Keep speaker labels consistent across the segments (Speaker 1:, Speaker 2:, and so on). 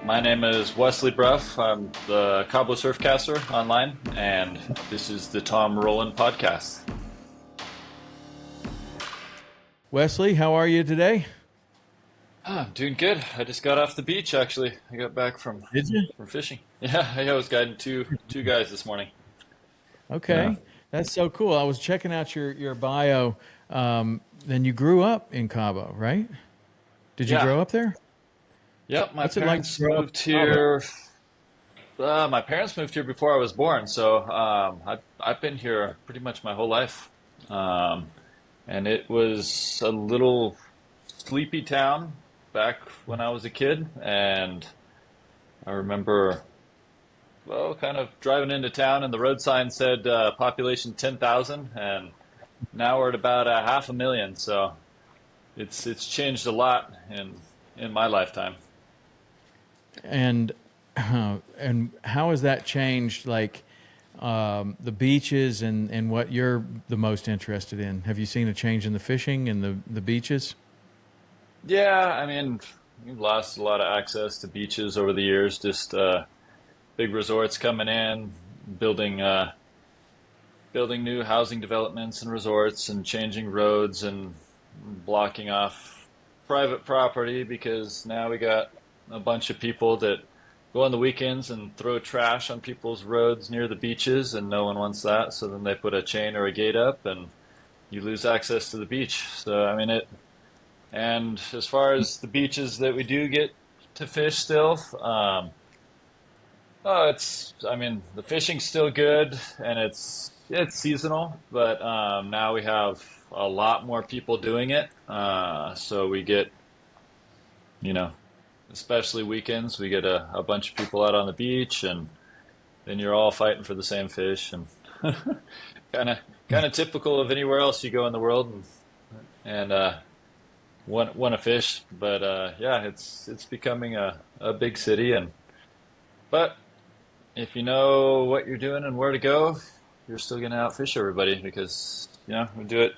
Speaker 1: My name is Wesley Brough. I'm the Cabo Surf Caster online, and this is the Rowland podcast.
Speaker 2: Wesley, how are you today?
Speaker 1: I'm doing good. I just got off the beach actually. I got back
Speaker 2: Did you?
Speaker 1: from fishing. Yeah, I was guiding two guys this morning. Yeah.
Speaker 2: Okay, that's so cool. I was checking out your bio. Then you grew up in Cabo, right? Did you
Speaker 1: Yeah.
Speaker 2: grow up there?
Speaker 1: Yep, my
Speaker 2: What's it like to
Speaker 1: parents
Speaker 2: grow up
Speaker 1: moved
Speaker 2: in Cabo?
Speaker 1: here. My parents moved here before I was born, so I've been here pretty much my whole life. Um, and it was a little sleepy town back when I was a kid, and I remember, well, kind of driving into town, and the road sign said population 10,000, and now we're at about a half a million. So it's changed a lot in my lifetime.
Speaker 2: And and how has that changed? Like the beaches and what you're the most interested in. Have you seen a change in the fishing and the beaches?
Speaker 1: Yeah, I mean, we've lost a lot of access to beaches over the years. Just big resorts coming in, building building new housing developments and resorts, and changing roads and blocking off private property because now we got a bunch of people that go on the weekends and throw trash on people's roads near the beaches, and no one wants that. So then they put a chain or a gate up, and you lose access to the beach. So I mean it. And as far as the beaches that we do get to fish still, oh, I mean, the fishing's still good, and it's seasonal, but now we have a lot more people doing it. So we get, you know, especially weekends, we get a bunch of people out on the beach, and then you're all fighting for the same fish, and kind of kind of typical of anywhere else you go in the world, and want to fish. But yeah, it's becoming a big city, and but if you know what you're doing and where to go, you're still gonna outfish everybody because we do it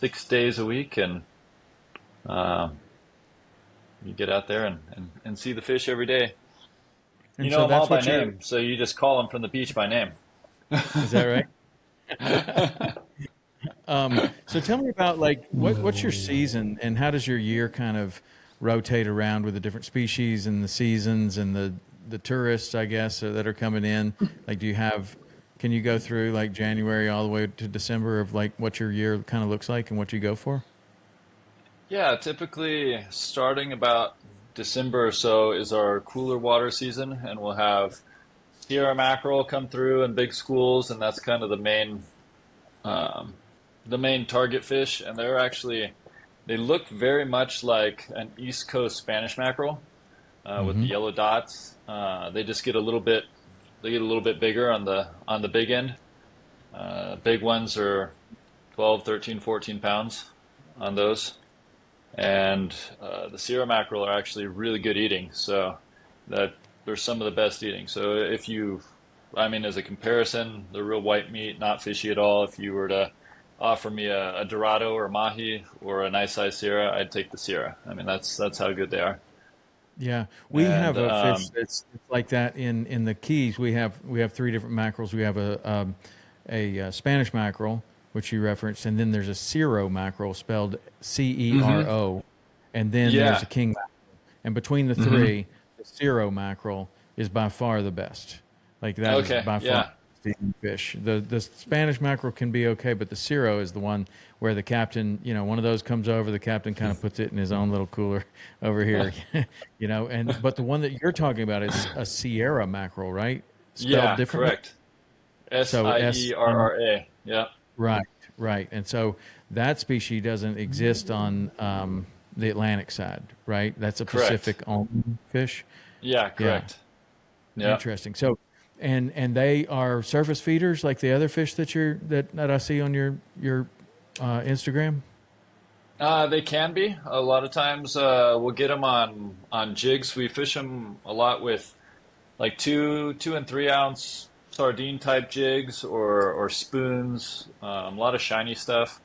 Speaker 1: 6 days a week, and um, you get out there and see the fish every day. You
Speaker 2: And
Speaker 1: know
Speaker 2: so
Speaker 1: them all
Speaker 2: that's
Speaker 1: by
Speaker 2: what you're.
Speaker 1: name, so you just call them from the beach by name.
Speaker 2: Is that right? So tell me about like what's your season and how does your year kind of rotate around with the different species and the seasons and the tourists, I guess, that are coming in? Like, can you go through like January all the way to December of like what your year kind of looks like and what you go for?
Speaker 1: Yeah, typically starting about December or so is our cooler water season, and we'll have Sierra mackerel come through in big schools, and that's kind of um, the main target fish. And they look very much like an East Coast Spanish mackerel with the
Speaker 2: Hmm.
Speaker 1: yellow dots. They get a little bit bigger on the big end. Big ones are 12, 13, 14 pounds on those. And the Sierra mackerel are actually really good eating. So that they're some of the best eating. So I mean, as a comparison, the real white meat, not fishy at all. If you were to offer me a Dorado or a Mahi or a nice size Sierra, I'd take the Sierra. I mean, that's how good they are.
Speaker 2: Yeah, we
Speaker 1: And
Speaker 2: have a fish that's like that in the Keys. We have three different mackerels. We have a Spanish mackerel, which you referenced, and then there's a Cero mackerel spelled
Speaker 1: hmm
Speaker 2: Cero, and then there's
Speaker 1: yeah,
Speaker 2: a king mackerel. And between the
Speaker 1: hmm
Speaker 2: three, the Cero mackerel is by far the best. Like that is
Speaker 1: okay,
Speaker 2: by far
Speaker 1: yeah,
Speaker 2: the best fish. The Spanish mackerel can be okay, but the Cero is the one where the captain, one of those comes over, the captain kind of puts it in his own little cooler over here, and but the one that you're talking about is a Sierra mackerel, right? Spelled
Speaker 1: yeah,
Speaker 2: differently.
Speaker 1: correct. S
Speaker 2: So
Speaker 1: I
Speaker 2: S
Speaker 1: E R R A. Yeah,
Speaker 2: Right, right. And so that species doesn't exist on the Atlantic side, right? That's a
Speaker 1: correct.
Speaker 2: Pacific only fish.
Speaker 1: Yeah,
Speaker 2: Yeah,
Speaker 1: correct. Yeah.
Speaker 2: interesting. So, and they are surface feeders like the other fish that I see on your Instagram.
Speaker 1: They can be. A lot of times, we'll get them on jigs. We fish them a lot with like 2 and 3 ounce sardine type jigs or spoons. A lot of shiny stuff.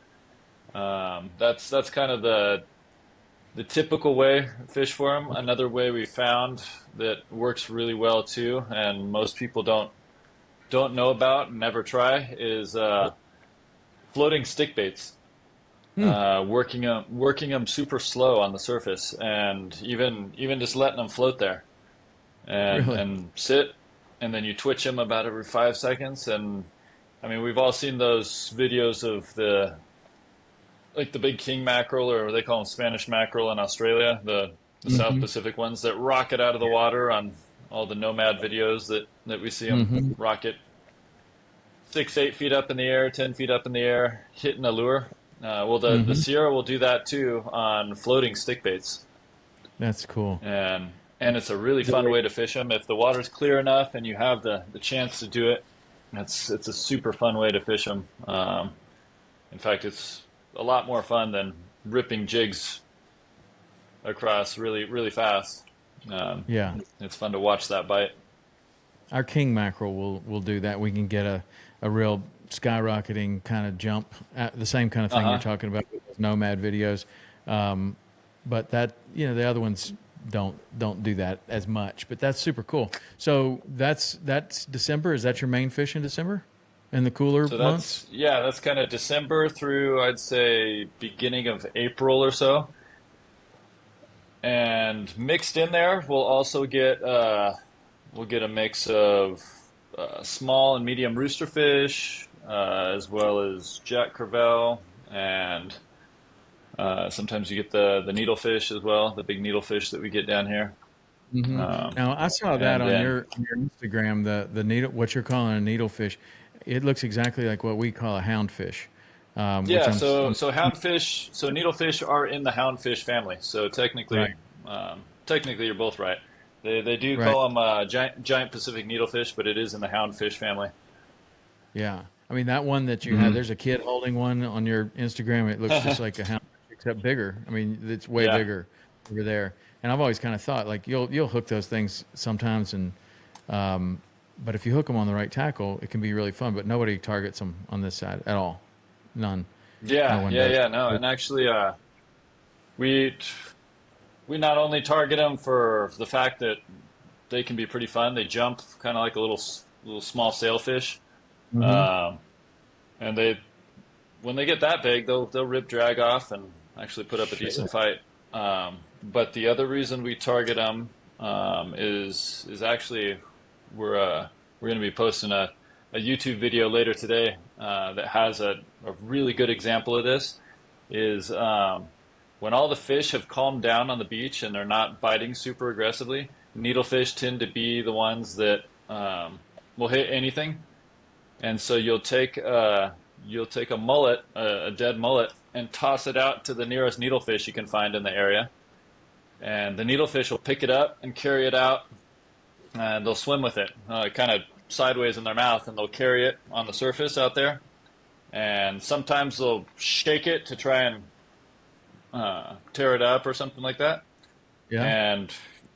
Speaker 1: That's kind of the the typical way to fish for them. Another way we found that works really well too, and most people don't know about and never try is floating stick baits.
Speaker 2: Hmm.
Speaker 1: Working them super slow on the surface, and even just letting them float there
Speaker 2: Really?
Speaker 1: and sit, and then you twitch them about every 5 seconds. And I mean, we've all seen those videos of the big king mackerel, or they call them Spanish mackerel in Australia, the South
Speaker 2: Hmm.
Speaker 1: Pacific ones that rocket out of the water on all the nomad videos that we see them
Speaker 2: Hmm.
Speaker 1: rocket 6, 8 feet up in the air, 10 feet up in the air, hitting a lure. Well, the
Speaker 2: Hmm.
Speaker 1: Sierra will do that too on floating stick baits,
Speaker 2: That's cool.
Speaker 1: and it's a really fun way to fish them if the water's clear enough and you have the chance to do it. It's a super fun way to fish them. In fact, it's a lot more fun than ripping jigs across really fast. Um,
Speaker 2: Yeah.
Speaker 1: it's fun to watch that bite.
Speaker 2: Our king mackerel will do that. We can get a real skyrocketing kind of jump, the same kind of thing you're
Speaker 1: Uh-huh.
Speaker 2: talking about with those nomad videos. Um, but that, the other ones don't do that as much. But that's super cool. So that's December. Is that your main fish in December, in the cooler
Speaker 1: So
Speaker 2: months?
Speaker 1: that's kind of December through, I'd say, beginning of April or so. And mixed in there, we'll get a mix of small and medium roosterfish, as well as jack crevalle, and sometimes you get the needlefish as well, the big needlefish that we get down here.
Speaker 2: Hmm.
Speaker 1: Um,
Speaker 2: Now I saw that
Speaker 1: and
Speaker 2: on
Speaker 1: then
Speaker 2: your Instagram. The needle, what you're calling a needlefish, it looks exactly like what we call a houndfish, which
Speaker 1: Yeah,
Speaker 2: I'm
Speaker 1: so houndfish, so needlefish are in the houndfish family. So
Speaker 2: right,
Speaker 1: technically you're both right. They do
Speaker 2: right.
Speaker 1: call them giant Pacific needlefish, but it is in the houndfish family.
Speaker 2: Yeah. I mean, that one that you had,
Speaker 1: Hmm.
Speaker 2: there's a kid holding one on your Instagram. It looks just like a hound, except bigger. I mean, it's way
Speaker 1: Yeah.
Speaker 2: bigger over there. And I've always kind of thought like you'll hook those things sometimes, and um, but if you hook them on the right tackle, it can be really fun. But nobody targets them on this side at all. None. No one does.
Speaker 1: Yeah. No, and actually, we we not only target them for the fact that they can be pretty fun. They jump kind of like a little small sailfish,
Speaker 2: Mm-hmm.
Speaker 1: um, and when they get that big, they'll rip drag off and actually put up a decent
Speaker 2: Sure.
Speaker 1: fight. But the other reason we target them is actually we're going to be posting a YouTube video later today that has a really good example of this. Is when all the fish have calmed down on the beach and they're not biting super aggressively, needlefish tend to be the ones that will hit anything. And so you'll take a mullet, a dead mullet, and toss it out to the nearest needlefish you can find in the area. And the needlefish will pick it up and carry it out, and they'll swim with it, kind of sideways in their mouth, and they'll carry it on the surface out there. And sometimes they'll shake it to try and tear it up or something like that.
Speaker 2: Yeah.
Speaker 1: And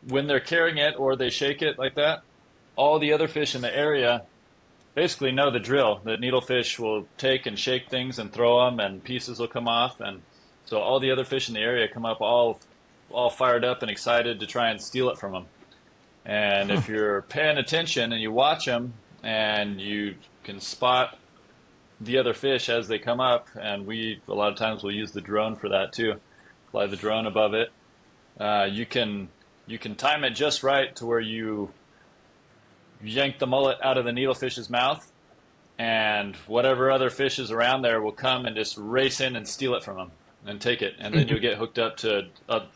Speaker 1: when they're carrying it or they shake it like that, all the other fish in the area basically know the drill. That needlefish will take and shake things and throw them, and pieces will come off, and so all the other fish in the area come up all fired up and excited to try and steal it from them. And
Speaker 2: Huh.
Speaker 1: if you're paying attention and you watch them, and you can spot the other fish as they come up, and we a lot of times will use the drone for that too. Fly the drone above it. You can time it just right to where you yank the mullet out of the needlefish's mouth, and whatever other fish is around there will come and just race in and steal it from them and take it, and then you'll get hooked up to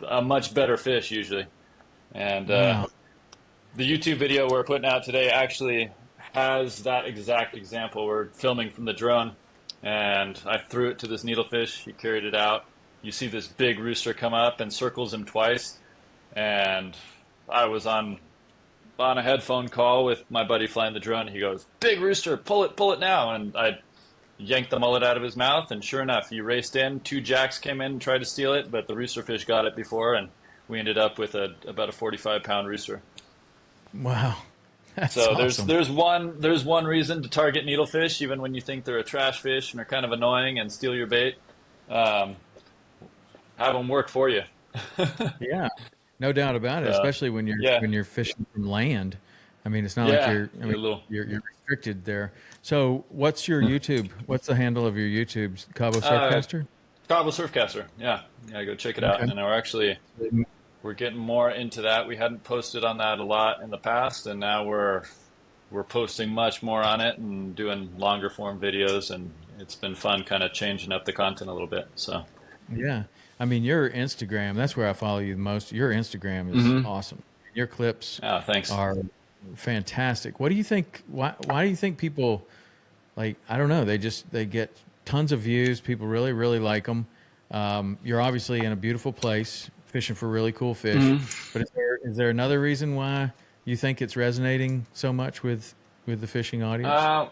Speaker 1: a much better fish usually. And
Speaker 2: Wow.
Speaker 1: the YouTube video we're putting out today actually has that exact example. We're filming from the drone, and I threw it to this needlefish. He carried it out. You see this big rooster come up and circles him twice, and I was on a headphone call with my buddy flying the drone. He goes, "Big rooster, pull it now!" And I yanked the mullet out of his mouth, and sure enough, he raced in. Two jacks came in and tried to steal it, but the roosterfish got it before, and we ended up with about a 45-pound rooster.
Speaker 2: Wow. That's
Speaker 1: So
Speaker 2: awesome.
Speaker 1: there's one reason to target needlefish, even when you think they're a trash fish and they're kind of annoying and steal your bait. Um, have them work for you.
Speaker 2: Yeah, no doubt about it.
Speaker 1: So
Speaker 2: Especially
Speaker 1: yeah,
Speaker 2: when you're fishing from land. I mean, it's not like
Speaker 1: yeah,
Speaker 2: I
Speaker 1: a
Speaker 2: mean,
Speaker 1: little.
Speaker 2: you're restricted there. So, what's your YouTube? What's the handle of your YouTube? Cabo Surf
Speaker 1: Uh,
Speaker 2: Caster.
Speaker 1: Cabo Surf Caster. Yeah, yeah, go check it out.
Speaker 2: Okay.
Speaker 1: And we're getting more into that. We hadn't posted on that a lot in the past, and now we're posting much more on it and doing longer form videos, and it's been fun kind of changing up the content a little bit. So,
Speaker 2: Yeah. I mean, your Instagram, that's where I follow you the most. Your Instagram is
Speaker 1: hmm.
Speaker 2: awesome. Your clips
Speaker 1: Yeah, thanks.
Speaker 2: are fantastic. What do you think? Why do you think people like, I don't know, they get tons of views. People really, really like them. You're obviously in a beautiful place fishing for really cool fish.
Speaker 1: Hmm.
Speaker 2: But is there another reason why you think it's resonating so much with the fishing audience?
Speaker 1: Uh,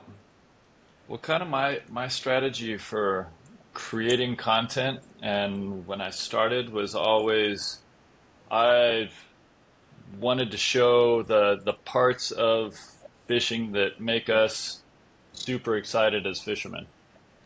Speaker 1: well, kind of my strategy for creating content, and when I started was always I wanted to show the parts of fishing that make us super excited as fishermen.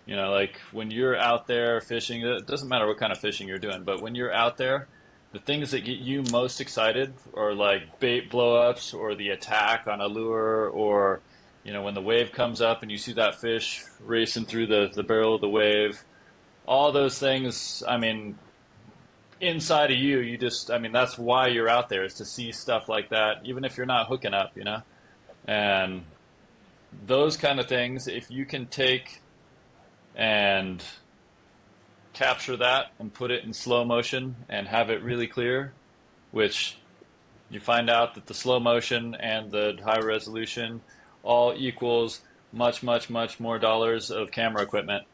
Speaker 1: You know, like when you're out there fishing, it doesn't matter what kind of fishing you're doing, but when you're out there, the things that get you most excited are like bait blowups or the attack on a lure or, you know, when the wave comes up and you see that fish racing through the barrel of the wave. All those things, I mean, inside of you, you just, I mean, that's why you're out there is to see stuff like that, even if you're not hooking up, you know? And those kind of things, if you can take and capture that and put it in slow motion and have it really clear, which you find out that the slow motion and the high resolution all equals much, much, much more dollars of camera equipment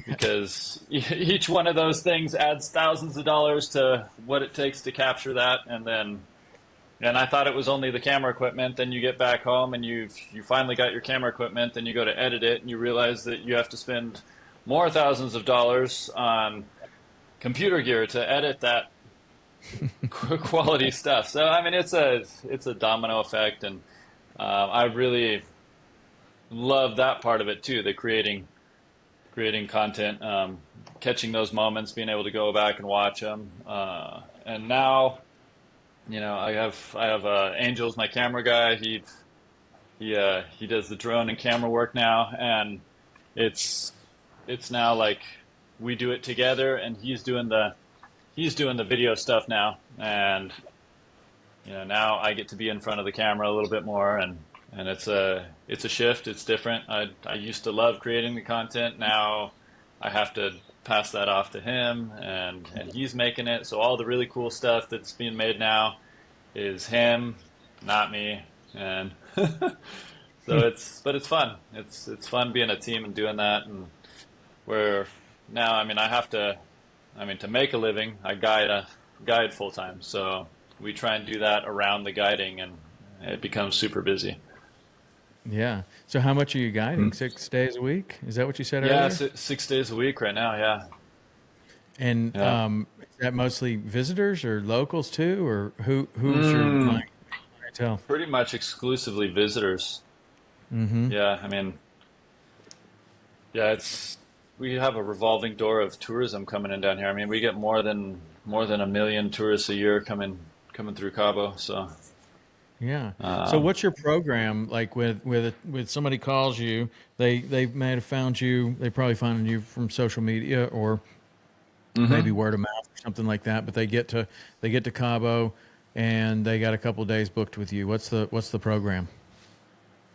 Speaker 1: because each one of those things adds thousands of dollars to what it takes to capture that. And I thought it was only the camera equipment. Then you get back home and you finally got your camera equipment. Then you go to edit it and you realize that you have to spend more thousands of dollars on computer gear to edit that quality stuff. So I mean, it's a domino effect, and I really love that part of it too. The creating content, catching those moments, being able to go back and watch them, and now. You know, I have Angel's my camera guy. He does the drone and camera work now, and it's it's now like we do it together, and he's doing the video stuff now, and you know now I get to be in front of the camera a little bit more, and it's a shift. It's different. I used to love creating the content. Now I have to pass that off to him, and he's making it. So all the really cool stuff that's being made now is him, not me, and so it's fun. It's fun being a team and doing that, and where now I mean I have to. I mean, to make a living, I guide full time. So we try and do that around the guiding, and it becomes super busy.
Speaker 2: Yeah. So how much are you guiding?
Speaker 1: Mhm.
Speaker 2: 6 days a week? Is that what you said
Speaker 1: Yeah,
Speaker 2: earlier?
Speaker 1: 6 days a week right now. Yeah,
Speaker 2: And
Speaker 1: yeah.
Speaker 2: is that mostly visitors or locals too, or who's your
Speaker 1: Mm,
Speaker 2: clientele?
Speaker 1: pretty much exclusively visitors.
Speaker 2: Mm-hmm.
Speaker 1: Yeah, I mean, yeah, we have a revolving door of tourism coming in down here. I mean, we get more than a million tourists a year coming through Cabo. So,
Speaker 2: Yeah. So
Speaker 1: um,
Speaker 2: what's your program like with somebody calls you, they may have found you, they probably found you from social media or maybe
Speaker 1: mhm.
Speaker 2: word of mouth or something like that, but they get to Cabo and they got a couple days booked with you. What's the program?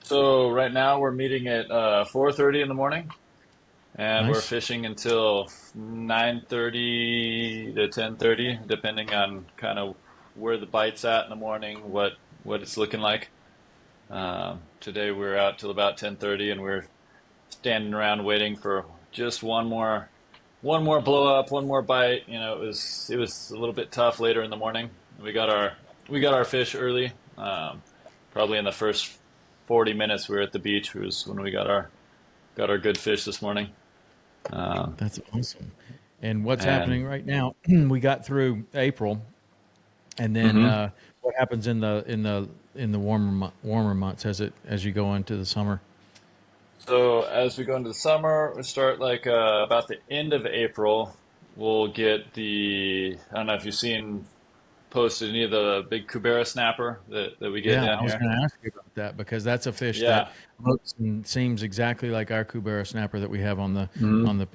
Speaker 1: So right now we're meeting at 4:30 in the morning, and we're
Speaker 2: Nice.
Speaker 1: fishing until 9:30 to 10:30, depending on kind of where the bite's at in the morning, what it's looking like. Today we're out till about 10:30, and we're standing around waiting for just one more blow up, one more bite. You know, it was a little bit tough later in the morning. We got our we got our fish early. Probably in the first 40 minutes we were at the beach was when we got our good fish this morning. Um,
Speaker 2: That's awesome. And what's
Speaker 1: and
Speaker 2: happening right now? We got through April, and then
Speaker 1: mhm.
Speaker 2: what happens in the warmer months as you go into the summer?
Speaker 1: So as we go into the summer, we start like about the end of April. we'll get I don't know if you've seen posted any of the big Cubera snapper that we get
Speaker 2: Yeah,
Speaker 1: down
Speaker 2: I was
Speaker 1: here.
Speaker 2: going to ask you about that because that's a fish that
Speaker 1: Yeah.
Speaker 2: looks and seems exactly like our Cubera snapper that we have on the
Speaker 1: Hmm.
Speaker 2: on the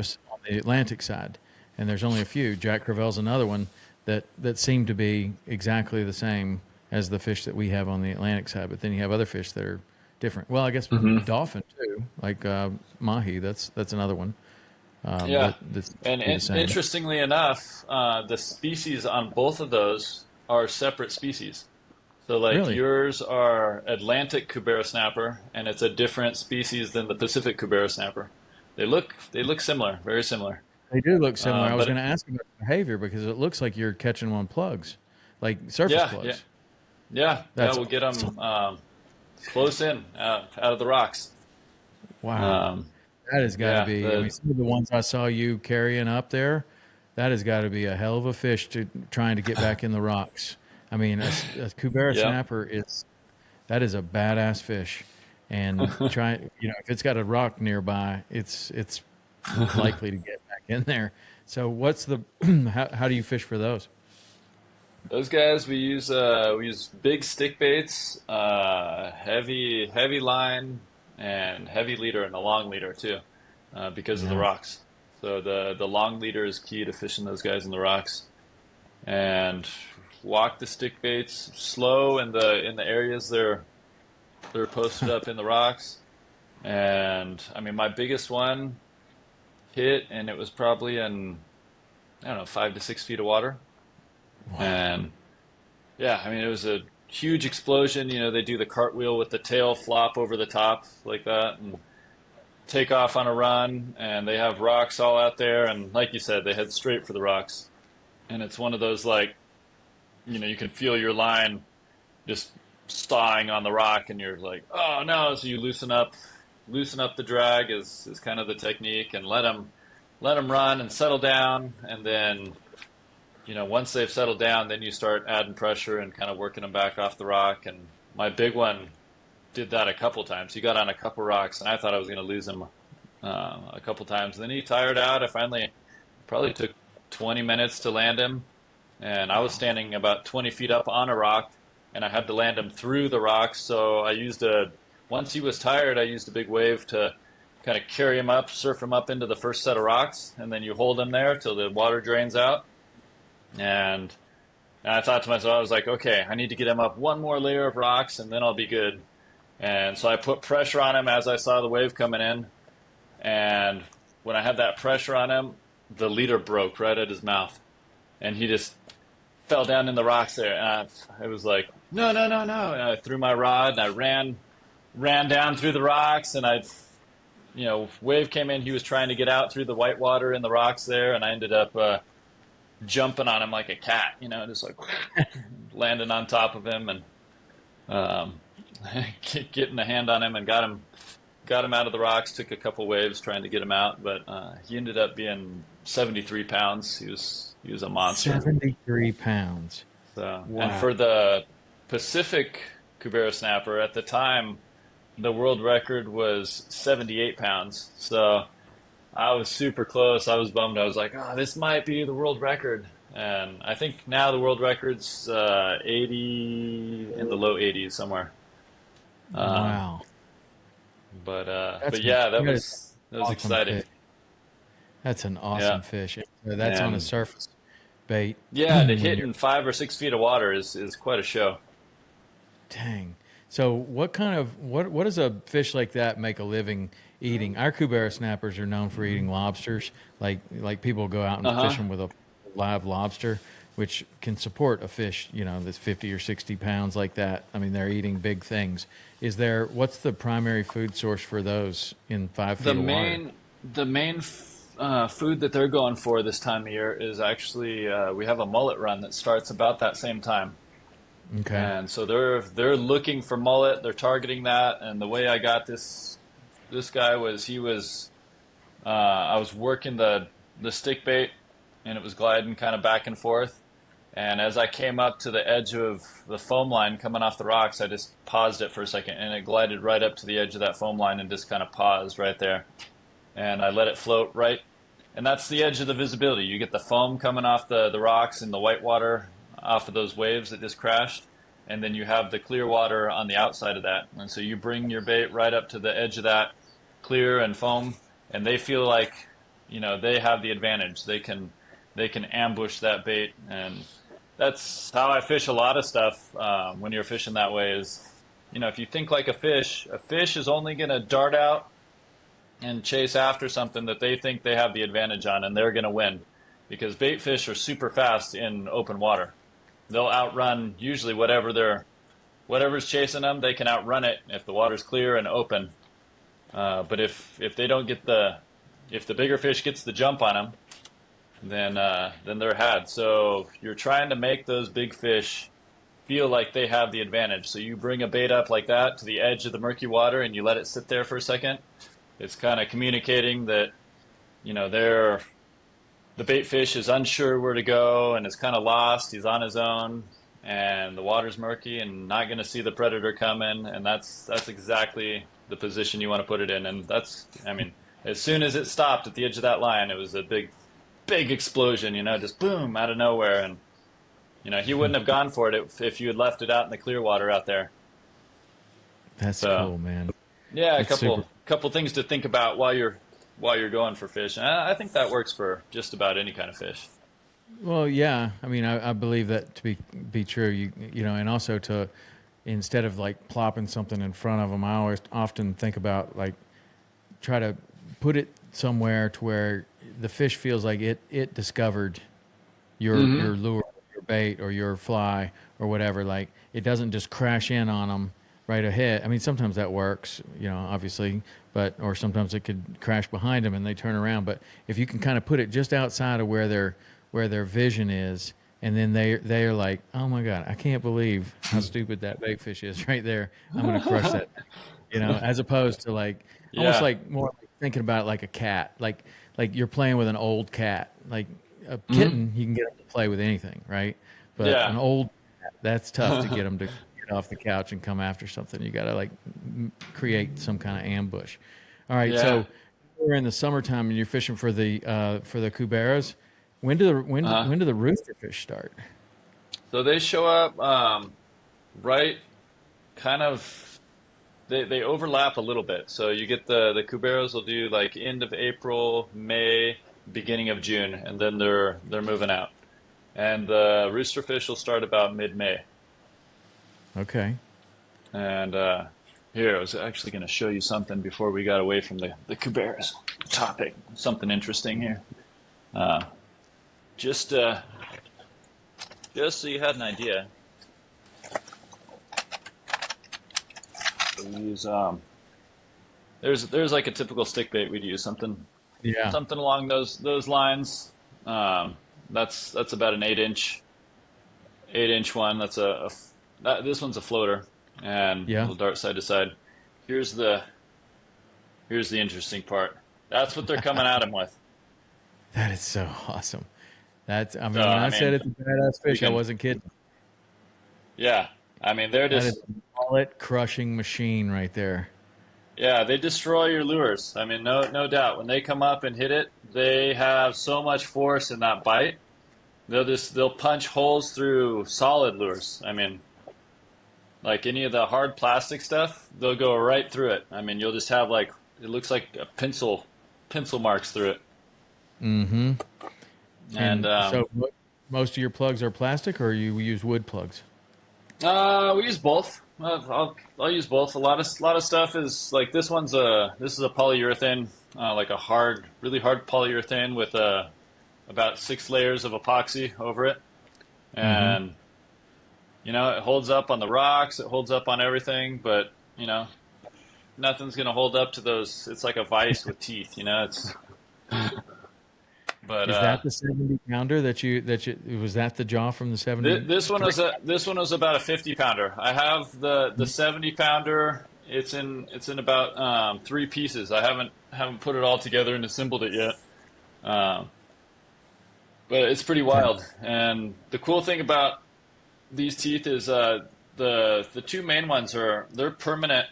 Speaker 2: Atlantic side. And there's only a few. Jack Crevelle's another one that seem to be exactly the same as the fish that we have on the Atlantic side. But then you have other fish that are different. Well, I guess
Speaker 1: Hmm.
Speaker 2: dolphin too, like Mahi. That's another one
Speaker 1: Yeah.
Speaker 2: that's
Speaker 1: And,
Speaker 2: the same.
Speaker 1: interestingly enough, the species on both of those are separate species. So like
Speaker 2: Really,
Speaker 1: yours are Atlantic Cubera snapper, and it's a different species than the Pacific Cubera snapper. They look similar, very similar.
Speaker 2: they do look similar. I was going
Speaker 1: But
Speaker 2: to ask about the behavior because it looks like you're catching them on plugs, like surface
Speaker 1: yeah, yeah,
Speaker 2: plugs.
Speaker 1: yeah,
Speaker 2: That's
Speaker 1: we'll get
Speaker 2: awesome.
Speaker 1: them close in, out of the rocks.
Speaker 2: Wow.
Speaker 1: Um,
Speaker 2: That has got to
Speaker 1: yeah,
Speaker 2: be. I mean, some of the ones I saw you carrying up there, that has got to be a hell of a fish to trying to get back in the rocks. I mean, a Cubera
Speaker 1: yeah,
Speaker 2: snapper is that is a badass fish, and if it's got a rock nearby, it's likely to get back in there. So what's the how do you fish for those?
Speaker 1: those guys we use big stick baits, heavy line, and heavy leader and a long leader too, because of the
Speaker 2: Yeah.
Speaker 1: rocks. So the long leader is key to fishing those guys in the rocks. And walk the stick baits slow in the areas they're posted up in the rocks. And I mean, my biggest one hit, and it was probably in, I don't know, 5 to 6 feet of water.
Speaker 2: Wow.
Speaker 1: And yeah, I mean, it was a huge explosion. They do the cartwheel with the tail flop over the top like that and take off on a run. And they have rocks all out there. And like you said, they head straight for the rocks. And it's one of those like, you can feel your line just sawing on the rock, and you're like, oh no! So you loosen up the drag is kind of the technique, and let them run and settle down, and then once they've settled down, then you start adding pressure and kind of working them back off the rock. And my big one did that a couple times. He got on a couple rocks, and I thought I was going to lose him a couple times. And then he tired out. I finally probably took 20 minutes to land him, and I was standing about 20 feet up on a rock, and I had to land him through the rocks. So once he was tired, I used a big wave to kind of carry him up, surf him up into the first set of rocks, and then you hold him there till the water drains out. And, and I thought to myself, I was like, okay, I need to get him up one more layer of rocks, and then I'll be good. And so I put pressure on him as I saw the wave coming in, and when I had that pressure on him, the leader broke right at his mouth, and he just fell down in the rocks there. And I was like, no, no, no, no. And I threw my rod and I ran down through the rocks. And wave came in. He was trying to get out through the white water in the rocks there. And I ended up jumping on him like a cat, just like landing on top of him and um, getting a hand on him and got him out of the rocks. Took a couple waves trying to get him out, but he ended up being 73 pounds. He was a monster.
Speaker 2: 73 pounds.
Speaker 1: So, and
Speaker 2: Wow.
Speaker 1: for the Pacific Cubera snapper at the time, the world record was 78 pounds. So I was super close. I was bummed. I was like, oh, this might be the world record. And I think now the world record's 80, in the low 80s somewhere. Um,
Speaker 2: Wow.
Speaker 1: but yeah, that
Speaker 2: that is
Speaker 1: was
Speaker 2: an
Speaker 1: that was
Speaker 2: awesome
Speaker 1: exciting.
Speaker 2: fish. That's an
Speaker 1: Yeah,
Speaker 2: awesome fish. That's on a
Speaker 1: and
Speaker 2: surface bait.
Speaker 1: yeah, to
Speaker 2: when
Speaker 1: hit
Speaker 2: you're
Speaker 1: in 5 or 6 feet of water is quite a show.
Speaker 2: Dang. So what does a fish like that make a living eating? Our Cubera snappers are known for eating lobsters. Like people go out and
Speaker 1: Uh
Speaker 2: fish
Speaker 1: huh.
Speaker 2: them with a live lobster, which can support a fish, that's 50 or 60 pounds like that. I mean, they're eating big things. What's the primary food source for those in five
Speaker 1: The
Speaker 2: feet of water?
Speaker 1: main food that they're going for this time of year is actually we have a mullet run that starts about that same time,
Speaker 2: Okay.
Speaker 1: and so they're looking for mullet. They're targeting that, and the way I got this guy was I was working the stick bait, and it was gliding kind of back and forth. And as I came up to the edge of the foam line coming off the rocks, I just paused it for a second, and it glided right up to the edge of that foam line and just kind of paused right there. And I let it float right and that's the edge of the visibility. You get the foam coming off the rocks and the white water off of those waves that just crashed, and then you have the clear water on the outside of that. And so you bring your bait right up to the edge of that clear and foam, and they feel like, they have the advantage. They can ambush that bait, and that's how I fish a lot of stuff. When you're fishing that way, is if you think like a fish is only going to dart out and chase after something that they think they have the advantage on, and they're going to win, because bait fish are super fast in open water. They'll outrun usually whatever's chasing them. They can outrun it if the water's clear and open. But if they don't get if the bigger fish gets the jump on them, then they're had. So you're trying to make those big fish feel like they have the advantage. So you bring a bait up like that to the edge of the murky water and you let it sit there for a second. It's kind of communicating that, the bait fish is unsure where to go and is kind of lost. He's on his own, and the water's murky and not going to see the predator coming. And that's exactly the position you want to put it in. And as soon as it stopped at the edge of that line, it was a big explosion, just boom, out of nowhere. And, he wouldn't have gone for it if you had left it out in the clear water out there.
Speaker 2: That's cool, man.
Speaker 1: Yeah,
Speaker 2: That's
Speaker 1: a couple things to think about while you're going for fish. And I think that works for just about any kind of fish.
Speaker 2: Well, yeah. I believe that to be true. And also instead of like plopping something in front of them, I always often think about like try to put it somewhere to where the fish feels like it discovered your lure, your bait, or your fly, or whatever. Like it doesn't just crash in on them right ahead. Sometimes that works, obviously, or sometimes it could crash behind them and they turn around. But if you can kind of put it just outside of where their vision is, and then they are like, oh my God, I can't believe how stupid that bait fish is right there. I'm going to crush that, as opposed to like almost like more like thinking about it like a cat, like you're playing with an old cat, like a kitten. You can get them to play with anything, right? But an old cat, that's tough to get them to get off the couch and come after something. You got to like create some kind of ambush. All right, so we're in the summertime and you're fishing for the Cuberas. When do the Roosterfish start?
Speaker 1: So they show up right kind of. They overlap a little bit. So you get the Cuberas will do like end of April, May, beginning of June, and then they're moving out. And the Roosterfish will start about mid-May.
Speaker 2: Okay.
Speaker 1: And here, I was actually going to show you something before we got away from the Cuberas topic. Something interesting here. Just so you had an idea. We use there's like a typical stick bait we'd use, something along those lines. That's about an 8-inch one. This one's a floater, and it'll dart side to side. Here's the interesting part. That's what they're coming at him with.
Speaker 2: That is so awesome. When I said it's a badass fish, I wasn't kidding.
Speaker 1: Yeah, they're just.
Speaker 2: That is a mullet crushing machine right there.
Speaker 1: Yeah, they destroy your lures. No doubt. When they come up and hit it, they have so much force in that bite. They'll punch holes through solid lures. Like any of the hard plastic stuff, they'll go right through it. You'll just have it looks like a pencil marks through it.
Speaker 2: Mm-hmm. And so most of your plugs are plastic, or you use wood plugs?
Speaker 1: We use both. I'll use both. A lot of stuff is like this is a polyurethane, like a really hard polyurethane with about 6 layers of epoxy over it, and it holds up on the rocks. It holds up on everything, but nothing's gonna hold up to those. It's like a vice with teeth. It's. But
Speaker 2: is that the 70-pounder that you was that the jaw from the 70?
Speaker 1: This one was about a 50-pounder. I have the 70-pounder. It's in about 3 pieces. I haven't put it all together and assembled it yet. But it's pretty wild. And the cool thing about these teeth is the 2 main ones they're permanent.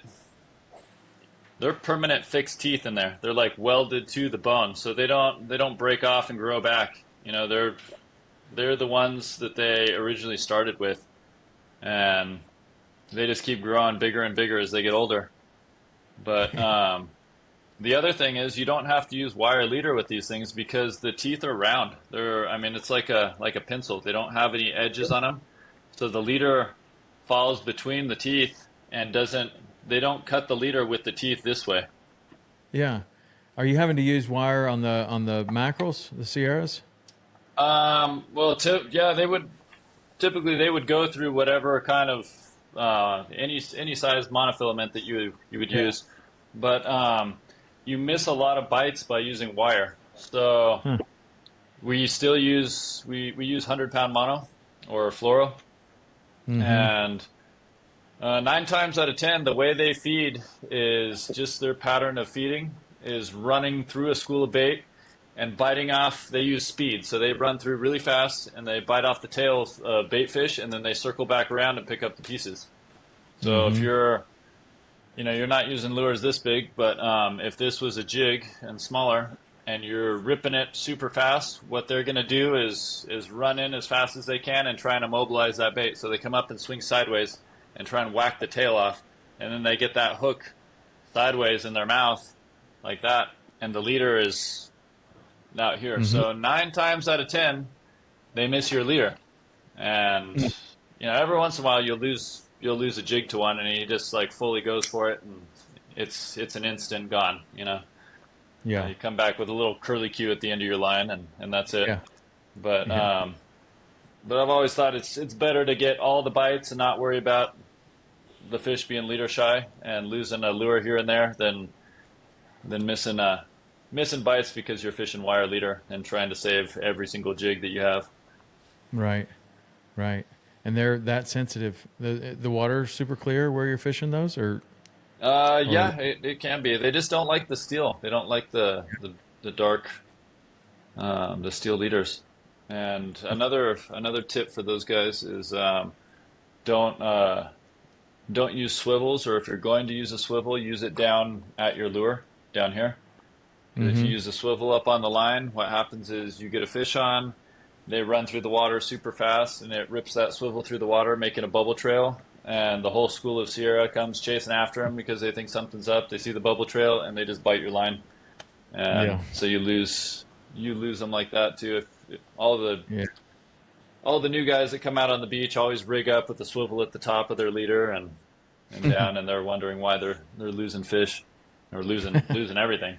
Speaker 1: they're permanent fixed teeth in there. They're like welded to the bone, so they don't break off and grow back. They're the ones that they originally started with, and they just keep growing bigger and bigger as they get older. But the other thing is you don't have to use wire leader with these things because the teeth are round. I mean, it's like a pencil. They don't have any edges on them, so the leader falls between the teeth and doesn't. They don't cut the leader with the teeth this way.
Speaker 2: Yeah. Are you having to use wire on the mackerels, the Sierras?
Speaker 1: Well, yeah, they would go through whatever kind of any size monofilament that you would
Speaker 2: Yeah.
Speaker 1: use, but you miss a lot of bites by using wire. So
Speaker 2: Huh.
Speaker 1: we use 100-pound mono or fluoro,
Speaker 2: Mm-hmm.
Speaker 1: and 9 times out of 10, the way they feed is just their pattern of feeding is running through a school of bait and biting off. They use speed, so they run through really fast and they bite off the tails of bait fish, and then they circle back around and pick up the pieces. So if
Speaker 2: Mm-hmm.
Speaker 1: you're not using lures this big, but if this was a jig and smaller, and you're ripping it super fast, what they're going to do is run in as fast as they can and try and immobilize that bait. So they come up and swing sideways and try and whack the tail off, and then they get that hook sideways in their mouth like that, and the leader is out here.
Speaker 2: Mm-hmm.
Speaker 1: So 9 times out of 10, they miss your leader, and every once in a while you'll lose a jig to one, and he just like fully goes for it, and it's an instant gone.
Speaker 2: Yeah.
Speaker 1: You come back with a little curly cue at the end of your line, and that's it.
Speaker 2: Yeah.
Speaker 1: But
Speaker 2: Yeah.
Speaker 1: but I've always thought it's better to get all the bites and not worry about the fish being leader shy and losing a lure here and there than missing bites because you're fishing wire leader and trying to save every single jig that you have.
Speaker 2: Right. Right. And they're that sensitive. The water's super clear where you're fishing those, or
Speaker 1: Yeah, it can be. They just don't like the steel. They don't like the dark the steel leaders. And another tip for those guys is don't don't use swivels, or if you're going to use a swivel, use it down at your lure down here. 'Cause if you
Speaker 2: mm-hmm.
Speaker 1: use a swivel up on the line, what happens is you get a fish on, they run through the water super fast, and it rips that swivel through the water, making a bubble trail. And the whole school of Sierra comes chasing after them because they think something's up. They see the bubble trail and they just bite your line, and
Speaker 2: Yeah.
Speaker 1: so you lose them like that too. If
Speaker 2: Yeah.
Speaker 1: all the new guys that come out on the beach always rig up with the swivel at the top of their leader and down, and they're wondering why they're losing fish or losing everything.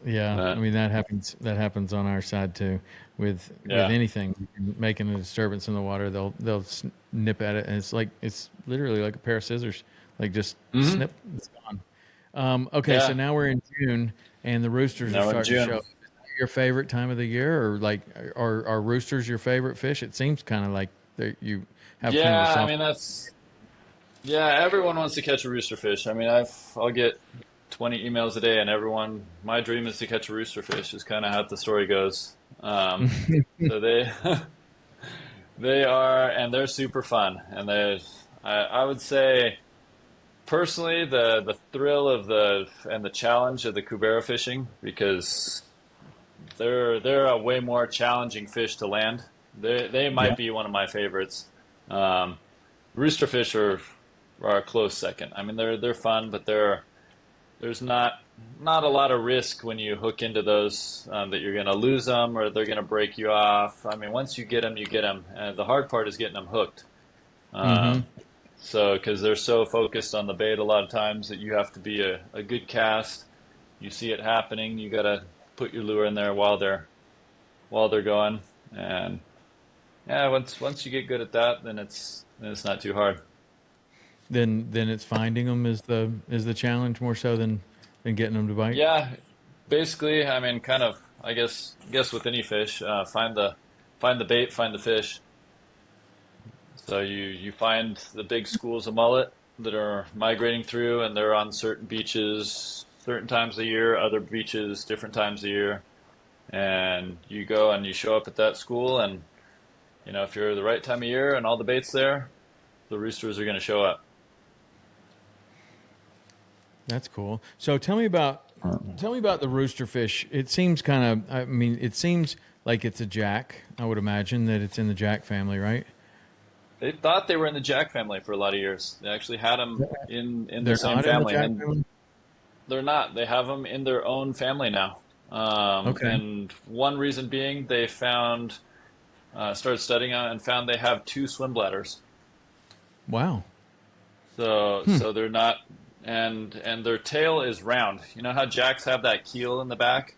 Speaker 2: Yeah, I
Speaker 1: But
Speaker 2: mean that happens. That happens on our side too. With
Speaker 1: yeah,
Speaker 2: anything making a disturbance in the water, they'll snip at it, and it's literally like a pair of scissors. Like just
Speaker 1: hmm
Speaker 2: snip, it's gone. Okay, so
Speaker 1: yeah.
Speaker 2: now we're in June, and the roosters are
Speaker 1: Now in
Speaker 2: starting to show.
Speaker 1: June,
Speaker 2: Is that your favorite time of the year, or like are roosters your favorite fish? It seems kind of like you have kind of a
Speaker 1: yeah. I
Speaker 2: soft.
Speaker 1: mean yeah. Everyone wants to catch a roosterfish. I mean I'll get 20 emails a day, and my dream is to catch a roosterfish. Is kind of how the story goes. So they are, and they're super fun, and I would say personally the thrill of the challenge of the Cubera fishing, because they're a way more challenging fish to land. They
Speaker 2: Yeah.
Speaker 1: might be one of my favorites. Um, Roosterfish are a close second. I mean they're fun, but there's not a lot of risk when you hook into those, that you're going to lose them or they're going to break you off. I mean, once you get them, you get them. The hard part is getting them hooked.
Speaker 2: Mm-hmm.
Speaker 1: Um, so, because they're so focused on the bait a lot of times that you have to be a good cast. You see it happening, you got to put your lure in there while they're going. And yeah, once you get good at that, then it's not too hard.
Speaker 2: Then it's finding them is the challenge more so than getting them to bite.
Speaker 1: Yeah, basically, I mean, kind of. I guess with any fish, find the bait, find the fish. So you find the big schools of mullet that are migrating through, and they're on certain beaches, certain times of year, other beaches, different times of year, and you go and you show up at that school, and if you're the right time of year and all the bait's there, the roosters are going to show up.
Speaker 2: That's cool. So tell me about the roosterfish. It seems kind of, I mean, it seems like it's a jack. I would imagine that it's in the jack family, right?
Speaker 1: They thought they were in the jack family for a lot of years. They actually had them in the
Speaker 2: They're
Speaker 1: same
Speaker 2: not in the
Speaker 1: family,
Speaker 2: jack
Speaker 1: and
Speaker 2: family.
Speaker 1: they're not. They have them in their own family now.
Speaker 2: Okay.
Speaker 1: And one reason being they found, started studying on it and found they have two swim bladders.
Speaker 2: Wow.
Speaker 1: So they're not, and their tail is round. You know how jacks have that keel in the back?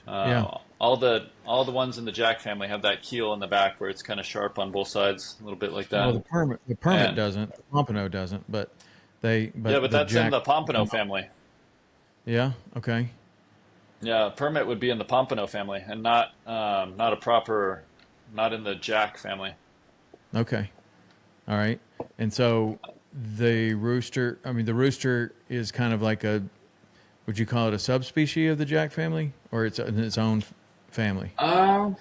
Speaker 2: Yeah.
Speaker 1: All the ones in the jack family have that keel in the back where it's kind of sharp on both sides, a little bit like
Speaker 2: Well,
Speaker 1: that.
Speaker 2: the permit
Speaker 1: And
Speaker 2: doesn't. The pompano doesn't, but
Speaker 1: yeah, but
Speaker 2: the
Speaker 1: that's in
Speaker 2: jack.
Speaker 1: the pompano family.
Speaker 2: Yeah. Okay.
Speaker 1: Yeah, permit would be in the pompano family and not a proper, not in the jack family.
Speaker 2: Okay. All right. And so the rooster, I mean, the rooster is kind of like a, would you call it a subspecies of the jack family, or it's in its own family?
Speaker 1: Um,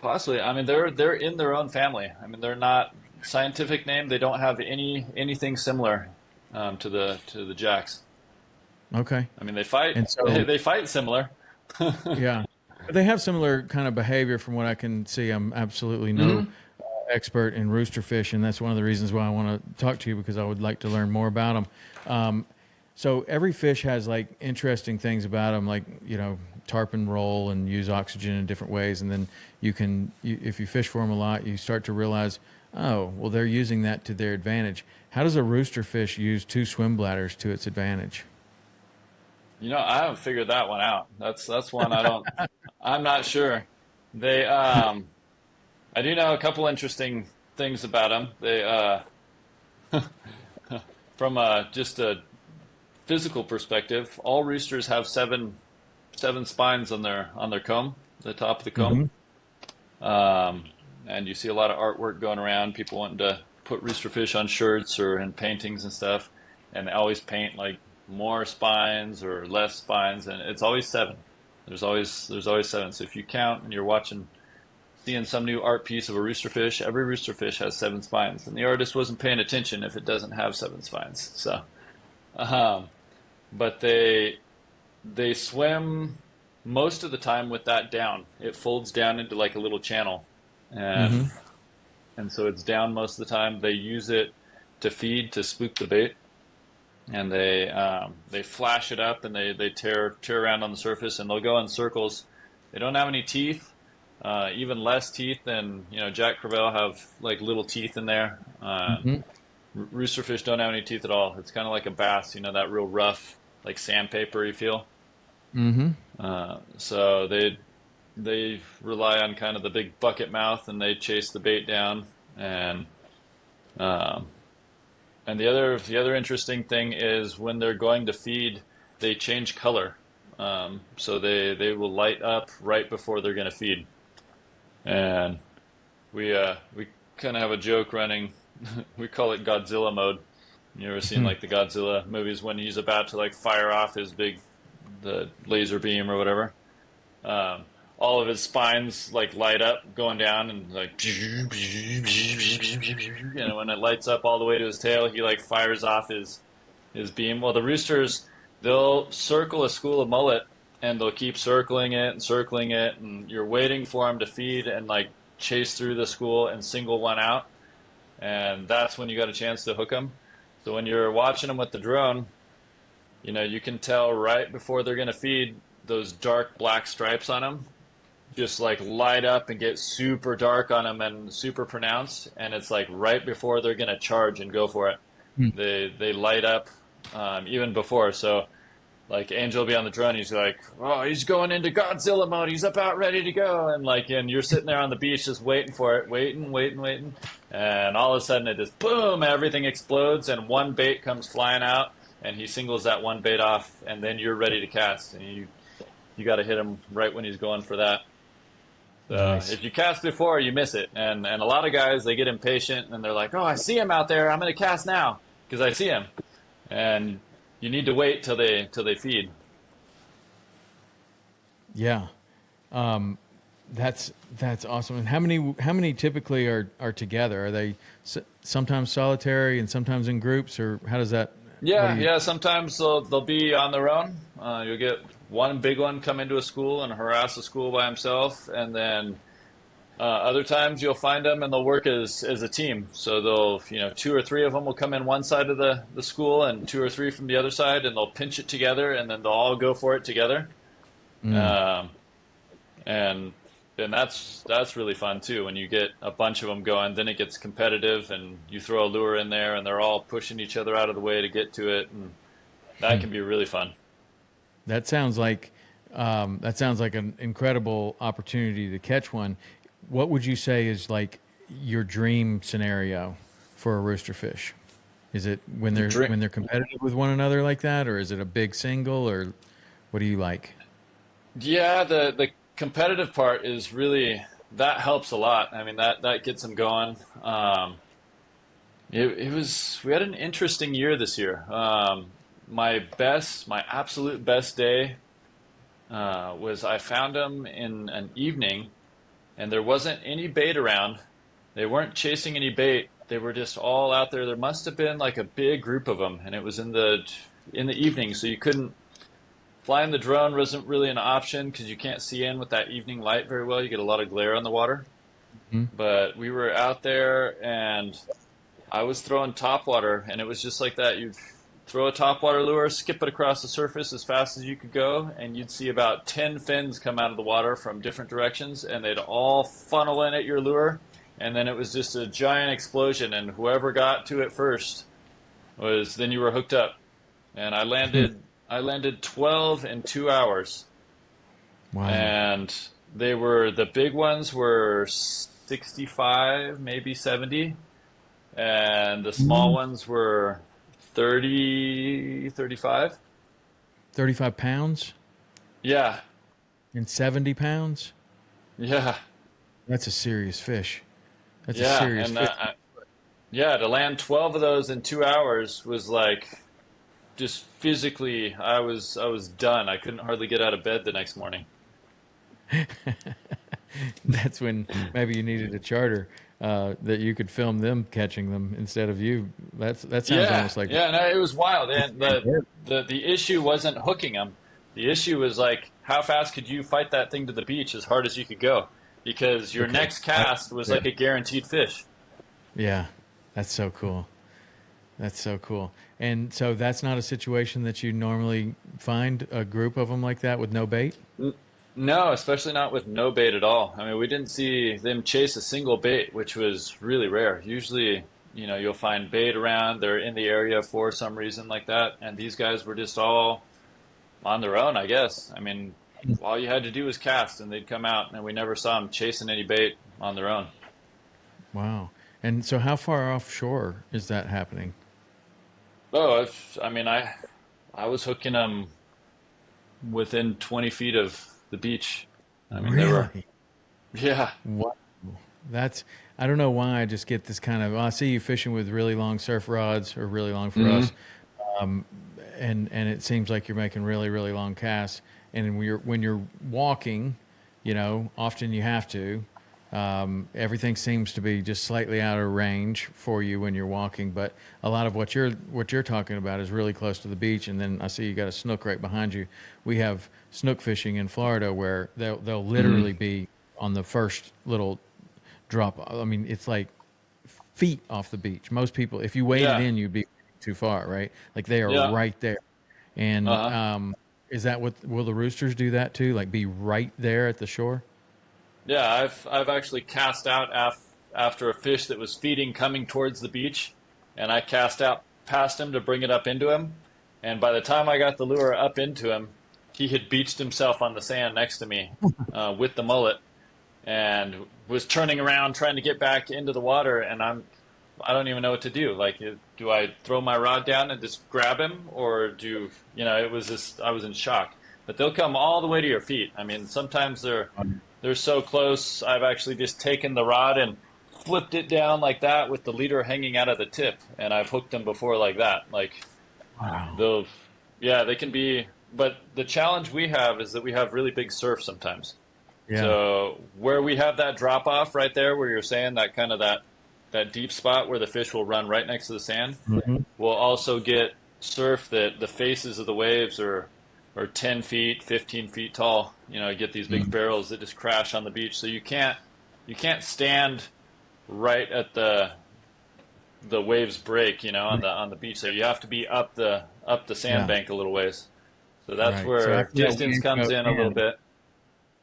Speaker 1: Possibly. I mean, they're in their own family. I mean, they're not scientific name. They don't have anything similar to the jacks.
Speaker 2: Okay.
Speaker 1: I mean, they fight.
Speaker 2: And
Speaker 1: They,
Speaker 2: so,
Speaker 1: they fight similar.
Speaker 2: yeah, but they have similar kind of behavior from what I can see. I'm absolutely no
Speaker 1: Hmm.
Speaker 2: expert in roosterfish, and that's one of the reasons why I want to talk to you because I would like to learn more about them. So every fish has like interesting things about them, like tarpon roll and use oxygen in different ways, and then if you fish for them a lot, you start to realize, oh, well, they're using that to their advantage. How does a roosterfish use two swim bladders to its advantage?
Speaker 1: I haven't figured that one out. That's one I don't. I'm not sure. They I do know a couple interesting things about them. From just a physical perspective, all roosters have seven spines on their comb, the top of the comb.
Speaker 2: Hmm.
Speaker 1: And you see a lot of artwork going around, people wanting to put roosterfish on shirts or in paintings and stuff, and they always paint like more spines or less spines, and it's always seven. There's always seven. So if you count and you're seeing some new art piece of a roosterfish, every roosterfish has seven spines, and the artist wasn't paying attention if it doesn't have seven spines. So, um, but they swim most of the time with that down. It folds down into like a little channel, and
Speaker 2: Hmm.
Speaker 1: and so it's down most of the time. They use it to feed to spook the bait, and they flash it up and they tear around on the surface, and they'll go in circles. They don't have any teeth, even less teeth than Jack Crevalle have like little teeth in there.
Speaker 2: Hmm.
Speaker 1: Roosterfish don't have any teeth at all. It's kind of like a bass, that real rough like sandpaper you feel.
Speaker 2: Hmm.
Speaker 1: So they rely on kind of the big bucket mouth, and they chase the bait down. Um, and the other interesting thing is when they're going to feed, they change color. So they will light up right before they're going to feed. And we kind of have a joke running. We call it Godzilla mode. You ever seen like the Godzilla movies when he's about to like fire off the laser beam or whatever? Um, all of his spines like light up going down, and like when it lights up all the way to his tail, he like fires off his beam. Well, the roosters, they'll circle a school of mullet, and they'll keep circling it, and you're waiting for them to feed and like chase through the school and single one out, and that's when you got a chance to hook them. So when you're watching them with the drone, you can tell right before they're going to feed, those dark black stripes on them just like light up and get super dark on them and super pronounced, and it's like right before they're going to charge and go for it. They light up even before. So like Angel will be on the drone, he's like, oh, he's going into Godzilla mode, he's about ready to go, and you're sitting there on the beach just waiting for it, waiting, and all of a sudden it just boom, everything explodes, and one bait comes flying out, and he singles that one bait off, and then you're ready to cast, and you got to hit him right when he's going for that. So
Speaker 2: Nice.
Speaker 1: if you cast before, you miss it, and a lot of guys, they get impatient and they're like, oh, I see him out there, I'm going to cast now because I see him, and you need to wait till they feed.
Speaker 2: Yeah. That's awesome. And how many typically are together? Are they sometimes solitary and sometimes in groups, or how does that What do
Speaker 1: Yeah,
Speaker 2: you?
Speaker 1: yeah. Sometimes they'll be on their own. You'll get one big one come into a school and harass the school by himself, and then other times you'll find them and they'll work as a team. So they'll, two or three of them will come in one side of the school and two or three from the other side, and they'll pinch it together, and then they'll all go for it together.
Speaker 2: Mm.
Speaker 1: Um, and and that's really fun too. When you get a bunch of them going, then it gets competitive, and you throw a lure in there, and they're all pushing each other out of the way to get to it, and that can be really fun.
Speaker 2: That sounds like an incredible opportunity to catch one. What would you say is like your dream scenario for a roosterfish? Is it
Speaker 1: Drink.
Speaker 2: when they're competitive with one another like that, or is it a big single, or what do you like?
Speaker 1: Yeah, the competitive part is really that helps a lot. I mean that gets them going. It was we had an interesting year this year. My absolute best day was I found them in an evening, and there wasn't any bait around. They weren't chasing any bait. They were just all out there. There must have been like a big group of them, and it was in the evening, so you couldn't flying the drone wasn't really an option because you can't see in with that evening light very well. You get a lot of glare on the water.
Speaker 2: Hmm?
Speaker 1: But we were out there, and I was throwing topwater, and it was just like that. You'd throw a topwater lure, skip it across the surface as fast as you could go, and you'd see about 10 fins come out of the water from different directions, and they'd all funnel in at your lure, and then it was just a giant explosion, and whoever got to it first then you were hooked up. And I landed 12 in 2 hours,
Speaker 2: Wow.
Speaker 1: and the big ones were 65, maybe 70, and the small ones were 30, 35.
Speaker 2: 35 pounds
Speaker 1: Yeah,
Speaker 2: and 70 pounds?
Speaker 1: yeah,
Speaker 2: That's a serious fish. That's a
Speaker 1: yeah,
Speaker 2: serious
Speaker 1: and
Speaker 2: fish.
Speaker 1: yeah, to land 12 of those in 2 hours was like just physically, I was done. I couldn't hardly get out of bed the next morning.
Speaker 2: That's when maybe you needed a charter that you could film them catching them instead of you. That sounds
Speaker 1: Yeah,
Speaker 2: almost like
Speaker 1: yeah, no, it was wild. And the issue wasn't hooking them. The issue was like how fast could you fight that thing to the beach as hard as you could go? Because your
Speaker 2: okay.
Speaker 1: next cast was
Speaker 2: Yeah.
Speaker 1: like a guaranteed fish.
Speaker 2: Yeah, that's so cool. That's so cool. And so that's not a situation that you normally find a group of them like that with no bait?
Speaker 1: N- No, especially not with no bait at all. I mean, we didn't see them chase a single bait, which was really rare. Usually, you'll find bait around, they're in the area for some reason like that, and these guys were just all on their own, I guess. I mean, all you had to do was cast, and they'd come out, and we never saw them chasing any bait on their own.
Speaker 2: Wow. And so how far offshore is that happening?
Speaker 1: Oh, I mean, I was hooking them within 20 feet of the beach. I mean, they were,
Speaker 2: Really?
Speaker 1: yeah,
Speaker 2: Wow. That's I don't know why I just get this kind of I see you fishing with really long surf rods or really long for
Speaker 1: hmm
Speaker 2: us, um, and it seems like you're making really really long casts. And when you're walking, often you have to. Everything seems to be just slightly out of range for you when you're walking, but a lot of what you're talking about is really close to the beach. And then I see you got a snook right behind you. We have snook fishing in Florida where they'll
Speaker 1: hmm
Speaker 2: literally be on the first little drop. I mean, it's like feet off the beach. Most people, if you waded
Speaker 1: yeah,
Speaker 2: in, you'd be too far, right? Like they are
Speaker 1: yeah,
Speaker 2: right there. And
Speaker 1: uh-huh.
Speaker 2: is that what will the roosters do that too? Like be right there at the shore?
Speaker 1: Yeah, I've actually cast out after a fish that was feeding coming towards the beach, and I cast out past him to bring it up into him. And by the time I got the lure up into him, he had beached himself on the sand next to me with the mullet, and was turning around trying to get back into the water. And I don't even know what to do. Like, do I throw my rod down and just grab him, or it was just I was in shock. But they'll come all the way to your feet. I mean, sometimes they're so close. I've actually just taken the rod and flipped it down like that with the leader hanging out of the tip, and I've hooked them before like that. Like
Speaker 2: Wow.
Speaker 1: they'll, yeah, they can be. But the challenge we have is that we have really big surf sometimes.
Speaker 2: Yeah.
Speaker 1: So where we have that drop off right there, where you're saying that kind of that deep spot where the fish will run right next to the sand,
Speaker 2: Hmm.
Speaker 1: we'll also get surf that the faces of the waves are 10 feet, 15 feet tall. You get these big barrels that just crash on the beach. So you can't stand right at the waves break, on the beach. So you have to be up the
Speaker 2: Yeah.
Speaker 1: sandbank a little ways. So that's
Speaker 2: Right. So
Speaker 1: where
Speaker 2: after that
Speaker 1: distance
Speaker 2: wave
Speaker 1: comes
Speaker 2: goes
Speaker 1: in a little
Speaker 2: in,
Speaker 1: bit.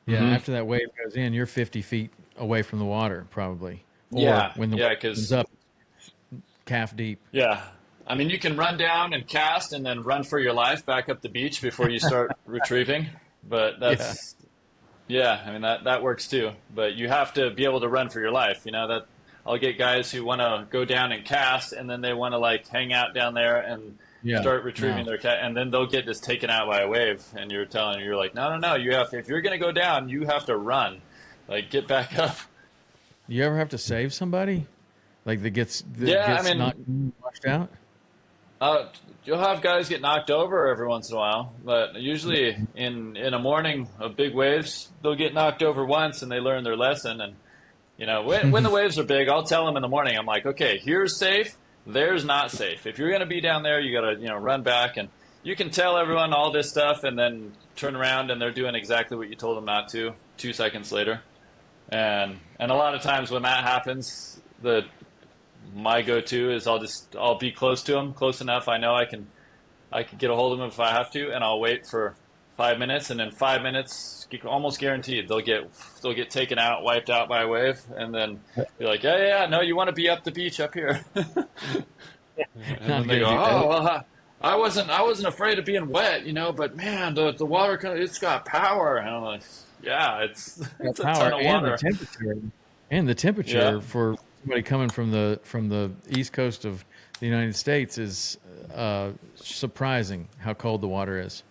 Speaker 2: yeah,
Speaker 1: Hmm.
Speaker 2: after that wave goes in, you're 50 feet away from the water, probably. Or
Speaker 1: Yeah,
Speaker 2: when the
Speaker 1: yeah,
Speaker 2: wave comes
Speaker 1: because
Speaker 2: up, calf deep.
Speaker 1: yeah, I mean you can run down and cast and then run for your life back up the beach before you start retrieving. But
Speaker 2: Yeah.
Speaker 1: that's Yeah, I mean that works too. But you have to be able to run for your life. That I'll get guys who want to go down and cast, and then they want to like hang out down there and
Speaker 2: Yeah.
Speaker 1: start retrieving
Speaker 2: No.
Speaker 1: their cat, and then they'll get just taken out by a wave. And you're like, no, no, no. If you're gonna go down, you have to run, like get back up.
Speaker 2: You ever have to save somebody? Like that
Speaker 1: Yeah, I
Speaker 2: gets
Speaker 1: mean,
Speaker 2: not washed out?
Speaker 1: Uh, you'll have guys get knocked over every once in a while, but usually in a morning of big waves, they'll get knocked over once and they learn their lesson. And when the waves are big, I'll tell them in the morning. I'm like, okay, here's safe, there's not safe. If you're gonna be down there, you gotta run back, and you can tell everyone all this stuff, and then turn around and they're doing exactly what you told them not to 2 seconds later. And a lot of times when that happens, the my go-to is I'll be close to them, close enough. I know I can get a hold of them if I have to, and I'll wait for 5 minutes, and in 5 minutes, almost guaranteed they'll get taken out, wiped out by a wave, and then be like, yeah, yeah, yeah, no, you want to be up the beach up here, and
Speaker 2: I'm
Speaker 1: then they
Speaker 2: gonna
Speaker 1: go,
Speaker 2: do
Speaker 1: oh,
Speaker 2: that.
Speaker 1: well, I wasn't afraid of being wet, but man, the water it's got power, and I'm like, yeah, it's
Speaker 2: Yeah,
Speaker 1: it's a ton
Speaker 2: power
Speaker 1: of water,
Speaker 2: and the
Speaker 1: yeah.
Speaker 2: temperature for somebody coming from the east coast of the United States is surprising how cold the water is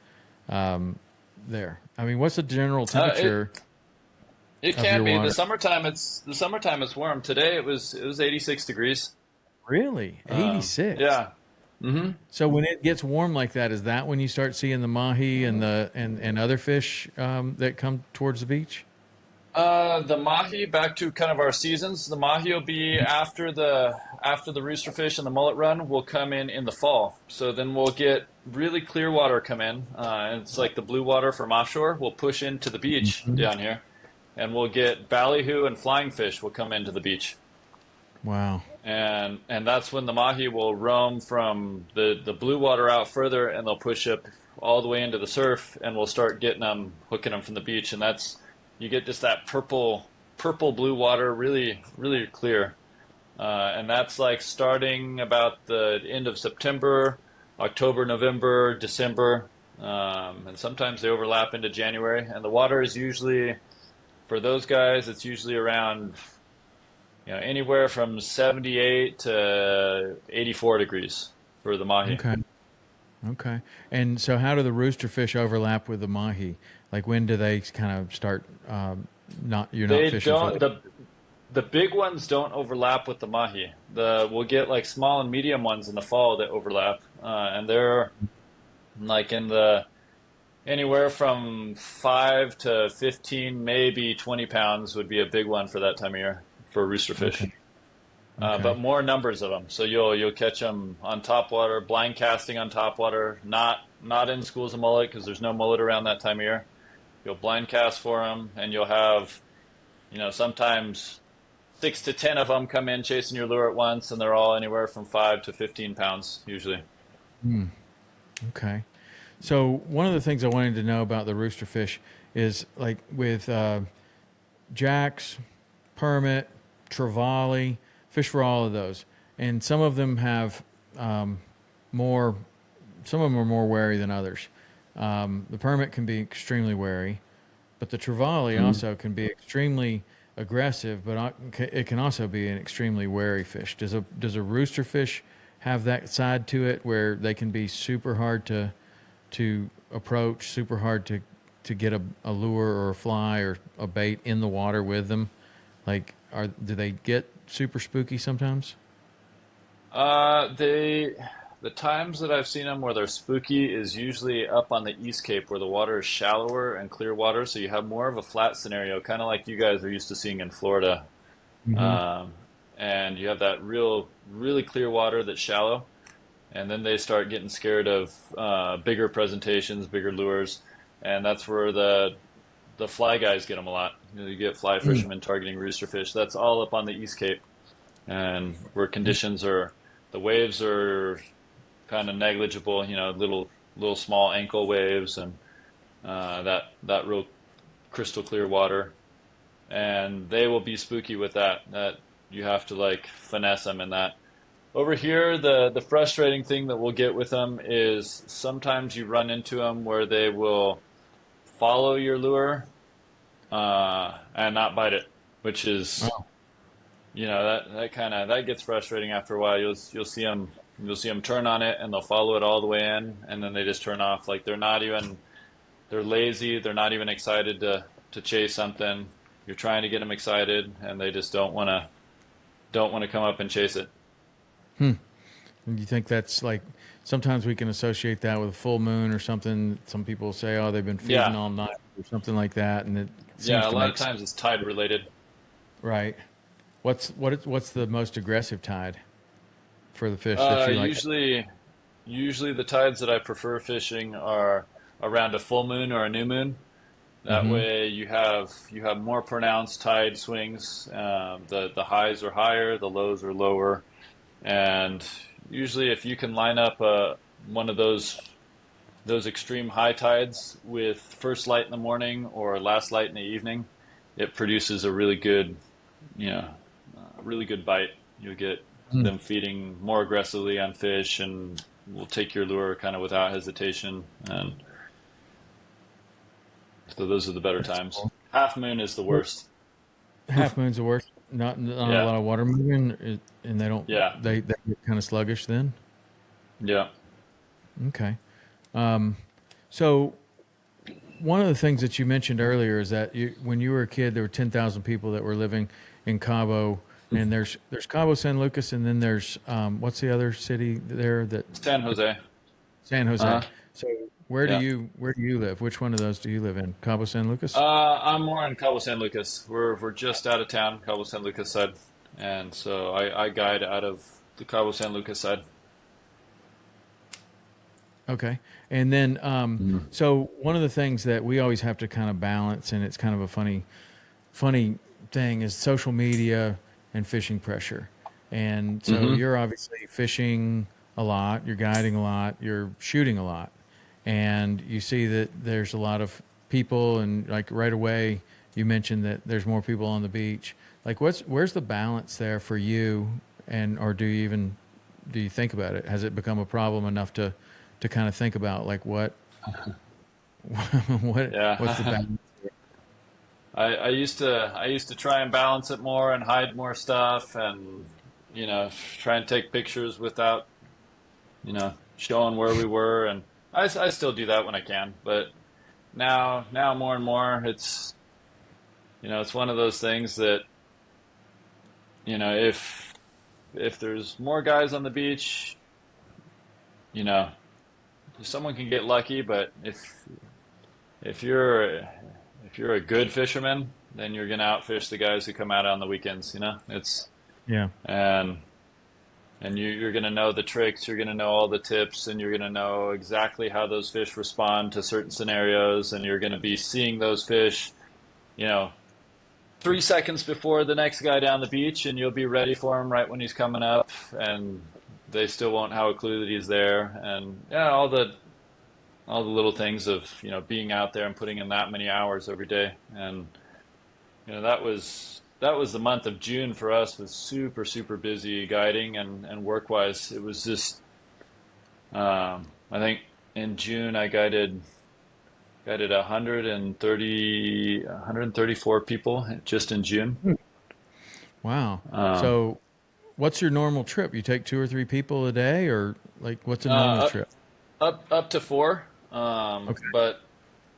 Speaker 2: there. I mean, what's the general
Speaker 1: Uh, it
Speaker 2: temperature
Speaker 1: It
Speaker 2: of
Speaker 1: can
Speaker 2: your
Speaker 1: be
Speaker 2: water?
Speaker 1: the summertime. It's warm. Today it was 86 degrees.
Speaker 2: Really,
Speaker 1: Um,
Speaker 2: 86.
Speaker 1: yeah. Hmm.
Speaker 2: So when it gets warm like that, is that when you start seeing the mahi and and other fish that come towards the beach?
Speaker 1: The mahi, back to kind of our seasons. The mahi will be after the roosterfish and the mullet run will come in the fall. So then we'll get really clear water come in, and it's like the blue water from offshore. We'll push into the beach
Speaker 2: Mhm.
Speaker 1: down here, and we'll get ballyhoo and flying fish will come into the beach.
Speaker 2: Wow.
Speaker 1: And that's when the mahi will roam from the blue water out further, and they'll push up all the way into the surf, and we'll start getting them, hooking them from the beach, and that's you get just that purple blue water, really really clear, and that's like starting about the end of September, October, November, December, and sometimes they overlap into January, and the water is usually for those guys, it's usually around anywhere from 78 to 84 degrees for the mahi.
Speaker 2: Okay. Okay. And so, how do the roosterfish overlap with the mahi? Like, when do they kind of start? Not you're not
Speaker 1: They
Speaker 2: fishing for
Speaker 1: don't
Speaker 2: the.
Speaker 1: the big ones don't overlap with the mahi. We'll get like small and medium ones in the fall that overlap, and they're like in the anywhere from 5 to 15, maybe 20 pounds would be a big one for that time of year for roosterfish.
Speaker 2: Okay. Okay.
Speaker 1: But more numbers of them. So you'll catch them on topwater, blind casting on topwater, not in schools of mullet because there's no mullet around that time of year. You'll blind cast for them, and you'll have sometimes 6 to 10 of them come in chasing your lure at once, and they're all anywhere from 5 to 15 pounds usually.
Speaker 2: Okay. So, one of the things I wanted to know about the roosterfish is like with jacks, permit, trevally, fish for all of those, and some of them have more. Some of them are more wary than others. The permit can be extremely wary, but the trevally also can be extremely aggressive. But it can also be an extremely wary fish. Does a roosterfish have that side to it where they can be super hard to approach, super hard to get a lure or a fly or a bait in the water with them? Like, do they get super spooky sometimes?
Speaker 1: The times that I've seen them where they're spooky is usually up on the East Cape where the water is shallower and clear water, so you have more of a flat scenario, kind of like you guys are used to seeing in Florida.
Speaker 2: Mm-hmm.
Speaker 1: Um, and you have that really clear water that's shallow. and then they start getting scared of bigger presentations, bigger lures, and that's where the fly guys get them a lot. You get fly fishermen targeting roosterfish. That's all up on the East Cape, and where conditions are, the waves are kind of negligible. Little small ankle waves, and that real crystal clear water, and they will be spooky with that. That you have to like finesse them in that. Over here, the frustrating thing that we'll get with them is sometimes you run into them where they will follow your lure and not bite it, which is
Speaker 2: Oh,
Speaker 1: that kind of that gets frustrating after a while. You'll see them turn on it and they'll follow it all the way in, and then they just turn off. Like they're lazy. They're not even excited to chase something. You're trying to get them excited, and they just don't want to come up and chase it.
Speaker 2: and you think that's like sometimes we can associate that with a full moon or something. Some people say, oh, they've been feeding
Speaker 1: Yeah,
Speaker 2: all night or something like that, and it seems
Speaker 1: yeah. A
Speaker 2: to
Speaker 1: lot of
Speaker 2: make sense.
Speaker 1: times it's tide related.
Speaker 2: Right. What's the most aggressive tide for the fish that you like?
Speaker 1: Usually the tides that I prefer fishing are around a full moon or a new moon. That
Speaker 2: Mm-hmm.
Speaker 1: way you have more pronounced tide swings. The highs are higher, the lows are lower, and usually if you can line up one of those extreme high tides with first light in the morning or last light in the evening, it produces a you know, really good bite. You'll get them feeding more aggressively on fish and will take your lure kind of without hesitation. And so those are the better
Speaker 2: That's
Speaker 1: times.
Speaker 2: cool.
Speaker 1: Half moon is the worst.
Speaker 2: Half moon's the worst. Not a
Speaker 1: Yeah,
Speaker 2: lot of water moving, and
Speaker 1: yeah,
Speaker 2: they get kind of sluggish then.
Speaker 1: yeah.
Speaker 2: Okay. So one of the things that you mentioned earlier is that when you were a kid, there were 10,000 people that were living in Cabo, and there's Cabo San Lucas, and then there's what's the other city there that
Speaker 1: San Jose.
Speaker 2: San Jose.
Speaker 1: Uh-huh.
Speaker 2: So
Speaker 1: Yeah.
Speaker 2: where do you live? Which one of those do you live in? Cabo San Lucas?
Speaker 1: I'm more in Cabo San Lucas. We're just out of town, Cabo San Lucas side, and so I guide out of the Cabo San Lucas side.
Speaker 2: Okay. And then,
Speaker 1: Mhm.
Speaker 2: so one of the things that we always have to kind of balance, and it's kind of a funny thing, is social media and fishing pressure. And so
Speaker 1: Mhm.
Speaker 2: you're obviously fishing a lot, you're guiding a lot, you're shooting a lot, and you see that there's a lot of people, and like right away, you mentioned that there's more people on the beach. Like, where's the balance there for you, and or do you think about it? Has it become a problem enough to kind of think about like what's the
Speaker 1: Yeah.
Speaker 2: balance?
Speaker 1: I used to try and balance it more and hide more stuff and try and take pictures without showing where we were, and I still do that when I can, but now more and more it's one of those things that if there's more guys on the beach, you know someone can get lucky, but if you're if you're a good fisherman, then you're gonna outfish the guys who come out on the weekends. It's
Speaker 2: Yeah.
Speaker 1: and you're gonna know the tricks, you're gonna know all the tips, and you're gonna know exactly how those fish respond to certain scenarios, and you're gonna be seeing those fish, you know, 3 seconds before the next guy down the beach, and you'll be ready for him right when he's coming up, and they still won't have a clue that he's there, and yeah, all the little things of being out there and putting in that many hours every day. And that was the month of June for us, was super super busy guiding and work wise. It was just I think in June I guided 134 people just in June.
Speaker 2: Wow.
Speaker 1: um,
Speaker 2: So what's your normal trip? You take two or three people a day, or like what's a normal
Speaker 1: uh,
Speaker 2: trip?
Speaker 1: up to four.
Speaker 2: Okay.
Speaker 1: But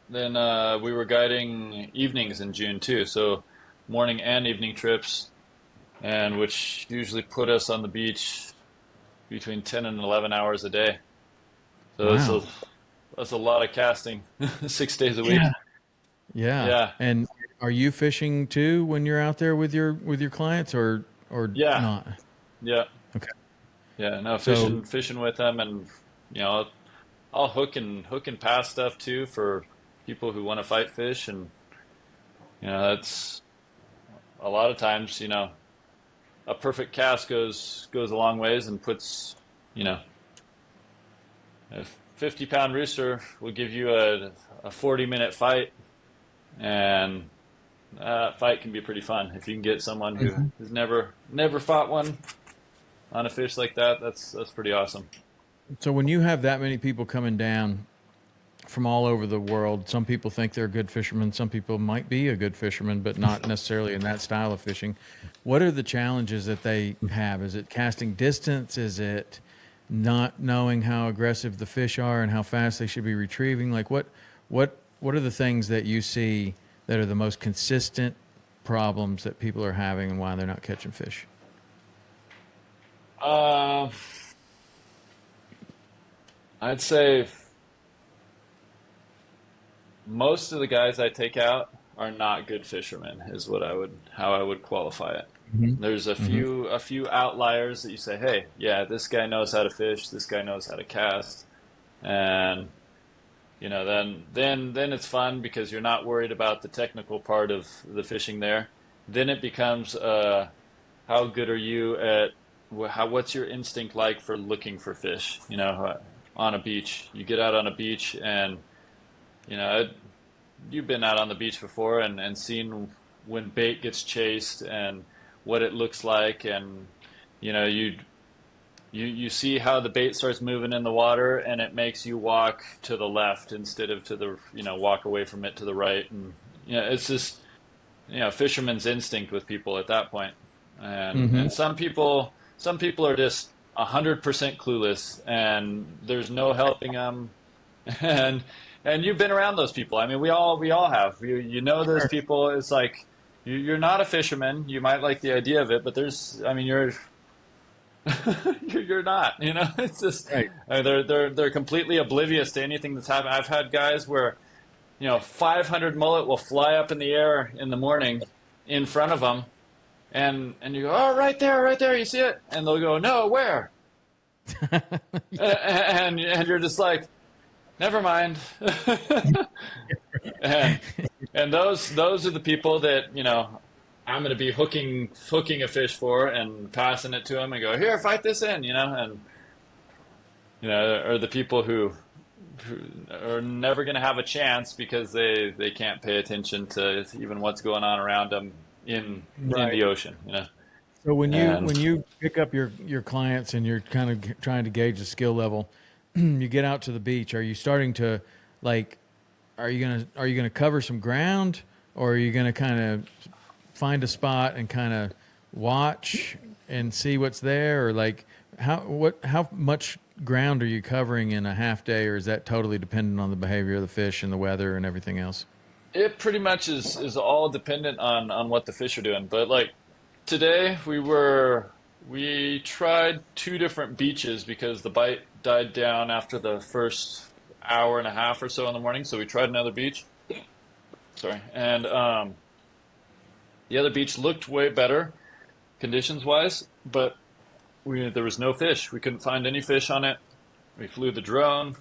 Speaker 1: then we were guiding evenings in June too, so morning and evening trips, and which usually put us on the beach between 10 and 11 hours a day. So
Speaker 2: Wow.
Speaker 1: that's a lot of casting, 6 days a week.
Speaker 2: Yeah. Yeah.
Speaker 1: Yeah,
Speaker 2: And are you fishing too when you're out there with your clients, or
Speaker 1: yeah,
Speaker 2: not?
Speaker 1: yeah,
Speaker 2: Okay.
Speaker 1: Yeah, no,
Speaker 2: So
Speaker 1: fishing with them, and you know, I'll hook and pass stuff too for people who want to fight fish, and you know, that's a lot of times, you know, a perfect cast goes a long ways and puts, you know, a 50-pound rooster will give you a 40-minute fight, and that fight can be pretty fun if you can get someone who has never fought one on a fish like that. That's pretty awesome.
Speaker 2: so when you have that many people coming down from all over the world, some people think they're good fishermen, some people might be a good fisherman, but not necessarily in that style of fishing. What are the challenges that they have? Is it casting distance? Is it not knowing how aggressive the fish are and how fast they should be retrieving? Like what are the things that you see that are the most consistent problems that people are having and why they're not catching fish?
Speaker 1: Uh, I'd say most of the guys I take out are not good fishermen, is what I would how I would qualify it. There's a few outliers that you say, hey, yeah, this guy knows how to fish, this guy knows how to cast, and you know, then it's fun because you're not worried about the technical part of the fishing there. Then it becomes how good are you at what's your instinct like for looking for fish? You know, on a beach, you get out on a beach and you know, you've been out on the beach before and seen when bait gets chased and what it looks like, and you know, you see how the bait starts moving in the water, and it makes you walk to the left instead of to the, you know, walk away from it to the right, and you know, it's just, you know, fisherman's instinct with people at that point, and some people are just 100% clueless, and there's no helping them, and you've been around those people. I mean, we all have. You know those people. It's like you're not a fisherman. You might like the idea of it, but there's, I mean, you're you're not. You know, it's just
Speaker 2: Right.
Speaker 1: I mean, they're completely oblivious to anything that's happening. I've had guys where, you know, 500 mullet will fly up in the air in the morning in front of them, and you go, oh, right there, you see it, and they'll go, no, where? And you're just like, never mind. and and those are the people that, you know, I'm going to be hooking a fish for and passing it to them and go, here, fight this in, you know, and you know, are the people who are never going to have a chance because they can't pay attention to even what's going on around them in
Speaker 2: Right.
Speaker 1: the ocean, you know.
Speaker 2: So
Speaker 1: And
Speaker 2: when you pick up your clients and you're kind of trying to gauge the skill level, you get out to the beach. Are you starting to like? Are you gonna cover some ground, or are you gonna kind of find a spot and kind of watch and see what's there, or like how much ground are you covering in a half day, or is that totally dependent on the behavior of the fish and the weather and everything else?
Speaker 1: it pretty much is all dependent on what the fish are doing. But like today we tried two different beaches because the bite died down after the first hour and a half or so in the morning. So we tried another beach. Sorry, and the other beach looked way better conditions wise, but there was no fish. We couldn't find any fish on it. We flew the drone,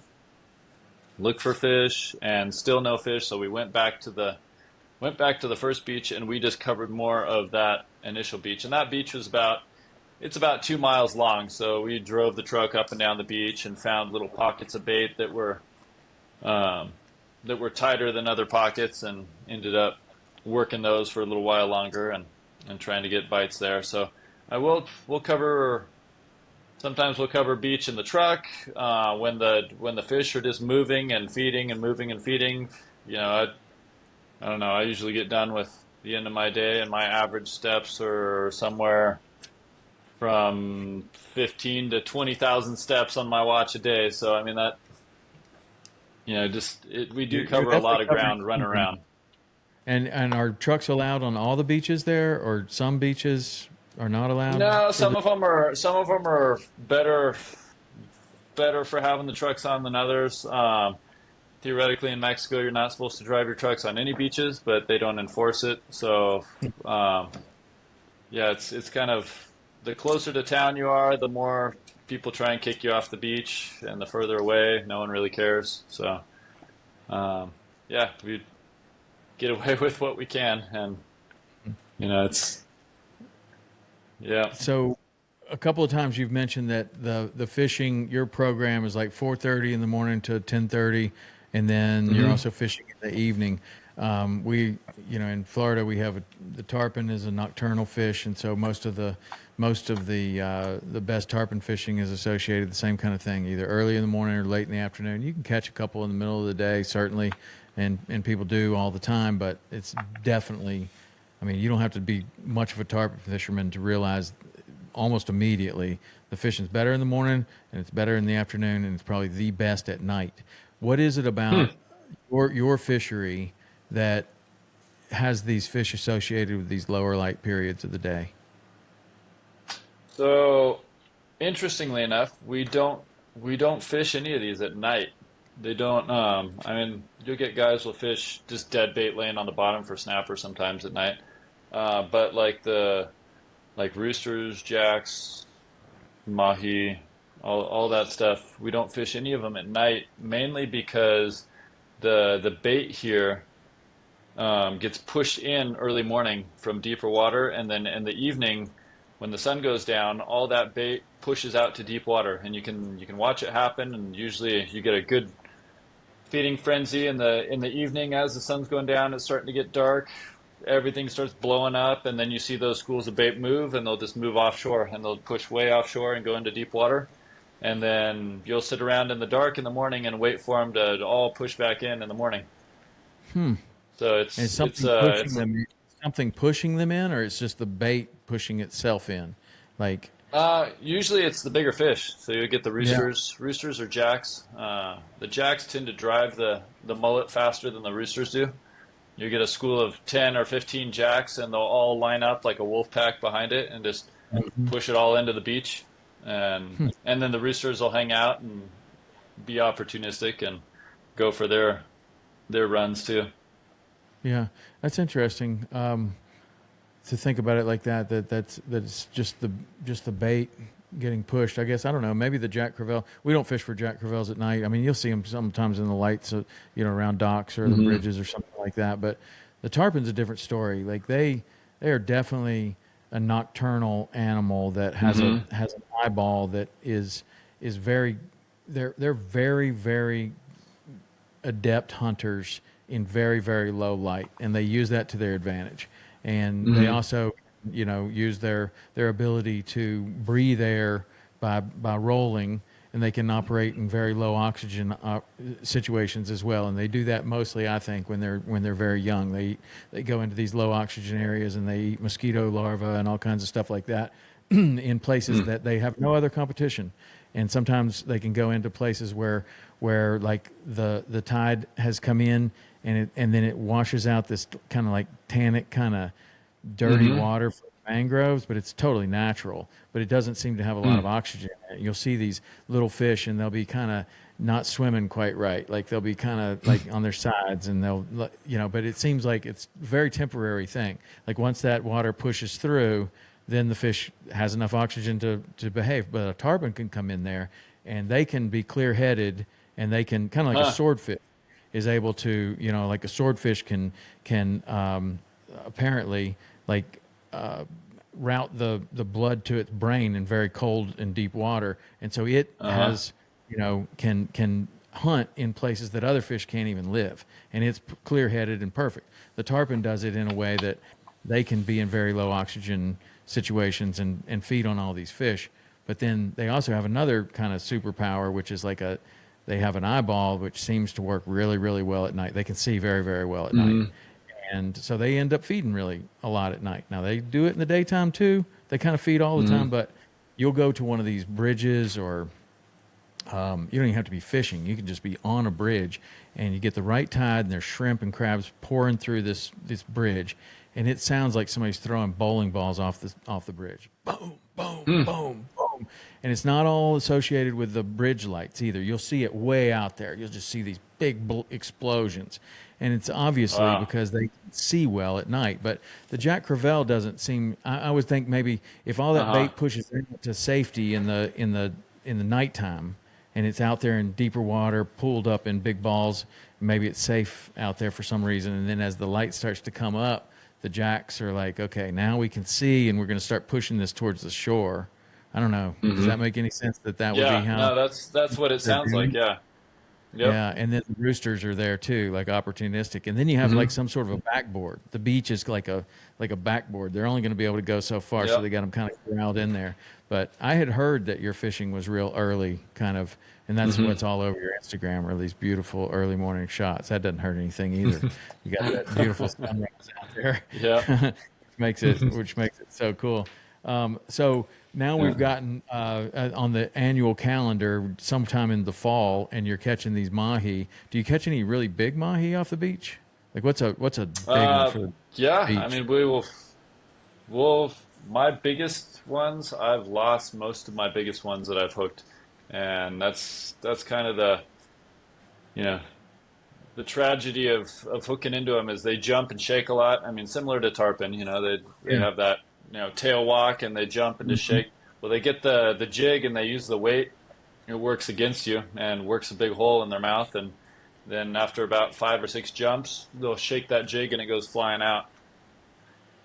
Speaker 1: looked for fish, and still no fish. So we went back to the first beach, and we just covered more of that initial beach. And that beach was it's about 2 miles long. So we drove the truck up and down the beach and found little pockets of bait um, that were tighter than other pockets, and ended up working those for a little while longer and trying to get bites there. So we'll cover. Sometimes we'll cover beach in the truck when the fish are just moving and feeding and moving and feeding. You know, I don't know. I usually get done with the end of my day, and my average steps are somewhere from 15 to 20,000 steps on my watch a day. So I mean that, you know, we do
Speaker 2: You're
Speaker 1: cover a lot
Speaker 2: definitely
Speaker 1: of
Speaker 2: covering
Speaker 1: ground running
Speaker 2: something.
Speaker 1: around.
Speaker 2: And are trucks allowed on all the beaches there, or some beaches are not allowed
Speaker 1: No,
Speaker 2: for the?
Speaker 1: some of them are better for having the trucks on than others. Theoretically, in Mexico, you're not supposed to drive your trucks on any beaches, but they don't enforce it. So, yeah, it's kind of the closer to town you are, the more people try and kick you off the beach, and the further away, no one really cares. So, um, yeah, we get away with what we can, and it's yeah.
Speaker 2: So a couple of times you've mentioned that the fishing, your program is like 4:30 in the morning to 10:30, and then you're
Speaker 1: Hmm.
Speaker 2: also fishing in the evening. We, in Florida, we have the tarpon is a nocturnal fish, and so most of the best tarpon fishing is associated with the same kind of thing, either early in the morning or late in the afternoon. You can catch a couple in the middle of the day, certainly, and people do all the time, but it's definitely, I mean, you don't have to be much of a tarpon fisherman to realize almost immediately the fishing's better in the morning and it's better in the afternoon and it's probably the best at night. What is it
Speaker 1: Hmm.
Speaker 2: about your fishery that has these fish associated with these lower light periods of the day?
Speaker 1: So, interestingly enough, we don't fish any of these at night. They don't. I mean, you'll get guys will fish just dead bait laying on the bottom for snapper sometimes at night. But like roosters, jacks, mahi, all that stuff, we don't fish any of them at night, mainly because the bait here gets pushed in early morning from deeper water, and then in the evening, when the sun goes down, all that bait pushes out to deep water, and you can watch it happen. And usually, you get a good feeding frenzy in the evening as the sun's going down. It's starting to get dark. Everything starts blowing up, and then you see those schools of bait move, and they'll just move offshore, and they'll push way offshore and go into deep water. And then you'll sit around in the dark in the morning and wait for them to all push back in the morning.
Speaker 2: Hmm.
Speaker 1: So
Speaker 2: Is
Speaker 1: it's
Speaker 2: something pushing them in, or it's just the bait pushing itself in? Like,
Speaker 1: usually it's the bigger fish. So you get the
Speaker 2: yeah.
Speaker 1: roosters or jacks. The jacks tend to drive the mullet faster than the roosters do. You get a school of 10 or 15 jacks, and they'll all line up like a wolf pack behind it and just push it all into the beach. And then the roosters will hang out and be opportunistic and go for their runs too.
Speaker 2: Yeah, that's interesting. To think about it like that, that's just the bait getting pushed. I guess I don't know. Maybe the Jack Crevalle. We don't fish for Jack Crevalles at night. I mean, you'll see them sometimes in the lights, around docks or the
Speaker 1: Hmm.
Speaker 2: bridges or something like that. But the tarpon's a different story. Like they are definitely a nocturnal animal that
Speaker 1: Hmm.
Speaker 2: has an eyeball that is very. They're very very adept hunters in very very low light, and they use that to their advantage. And they
Speaker 1: Hmm.
Speaker 2: also use their ability to breathe air by rolling, and they can operate in very low oxygen situations as well. And they do that mostly, I think, when they're very young. They go into these low oxygen areas and they eat mosquito larvae and all kinds of stuff like that in places that they have no other competition. And sometimes they can go into places where like the tide has come in, and then it washes out this kind of like tannic kind of dirty
Speaker 1: Hmm.
Speaker 2: water from mangroves, but it's totally natural. But it doesn't seem to have a lot of oxygen in it. You'll see these little fish, and they'll be kind of not swimming quite right. Like they'll be kind of like on their sides, and but it seems like it's a very temporary thing. Like once that water pushes through, then the fish has enough oxygen to behave. But a tarpon can come in there, and they can be clear headed, and they can kind of like a
Speaker 1: Huh.
Speaker 2: swordfish is able to, like a swordfish can apparently like route the blood to its brain in very cold and deep water, and so it
Speaker 1: Uh-huh.
Speaker 2: has, can hunt in places that other fish can't even live, and it's clear headed and perfect. The tarpon does it in a way that they can be in very low oxygen situations and feed on all these fish. But then they also have another kind of superpower, which is like they have an eyeball which seems to work really, really well at night. They can see very, very well at night.
Speaker 1: Hmm.
Speaker 2: And so they end up feeding really a lot at night. Now they do it in the daytime too. They kind of feed all the
Speaker 1: Hmm.
Speaker 2: time, but you'll go to one of these bridges or you don't even have to be fishing. You can just be on a bridge, and you get the right tide, and there's shrimp and crabs pouring through this bridge, and it sounds like somebody's throwing bowling balls off the bridge. Boom, boom,
Speaker 1: Hmm.
Speaker 2: boom, boom, And it's not all associated with the bridge lights either. You'll see it way out there. You'll just see these big explosions. And it's obviously
Speaker 1: Wow.
Speaker 2: because they see well at night. But the Jack Crevalle doesn't seem. I would think maybe if all that
Speaker 1: Uh-huh.
Speaker 2: bait pushes into safety in the nighttime, and it's out there in deeper water, pulled up in big balls, maybe it's safe out there for some reason. And then as the light starts to come up, the jacks are like, okay, now we can see, and we're going to start pushing this towards the shore. I don't know. Does
Speaker 1: Hmm.
Speaker 2: that make any sense that would be
Speaker 1: Yeah,
Speaker 2: how
Speaker 1: no, that's what it
Speaker 2: they're
Speaker 1: sounds like.
Speaker 2: doing?
Speaker 1: Yeah. Yep.
Speaker 2: Yeah, and then the roosters are there too, like opportunistic. And then you have like
Speaker 1: Hmm.
Speaker 2: some sort of a backboard. The beach is like a backboard. They're only going to be able to go so far, so
Speaker 1: Yep.
Speaker 2: they got them kind of corralled in there. But I had heard that your fishing was real early, kind of, and that's
Speaker 1: Hmm.
Speaker 2: what's all over your Instagram are these beautiful early morning shots. That doesn't hurt anything either. You got that beautiful sunrise out there,
Speaker 1: Yep.
Speaker 2: which makes it so cool. So now
Speaker 1: Yeah.
Speaker 2: we've gotten on the annual calendar sometime in the fall, and you're catching these mahi. Do you catch any really big mahi off the beach? Like what's a big one
Speaker 1: Uh,
Speaker 2: for the
Speaker 1: yeah. I
Speaker 2: beach?
Speaker 1: mean, we'll. My biggest ones, I've lost most of my biggest ones that I've hooked, and that's kind of you know, the tragedy of hooking into them is they jump and shake a lot. I mean, similar to tarpon, they
Speaker 2: Yeah.
Speaker 1: have that tail walk and they jump and just
Speaker 2: Mhm.
Speaker 1: shake. Well, they get the jig and they use the weight. It works against you and works a big hole in their mouth, and then after about 5 or 6 jumps, they'll shake that jig and it goes flying out.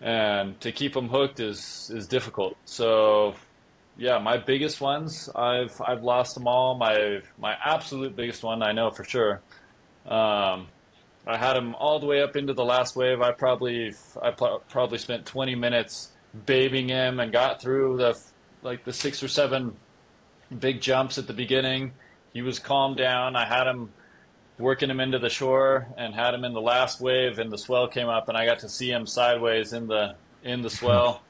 Speaker 1: And to keep them hooked is difficult. So yeah, my biggest ones, I've lost them all. My absolute biggest one, I know for sure. Um, I had him all the way up into the last wave. I probably spent 20 minutes babying him and got through the 6 or 7 big jumps at the beginning. He was calmed down. I had him working him into the shore and had him in the last wave, and the swell came up and I got to see him sideways in the swell,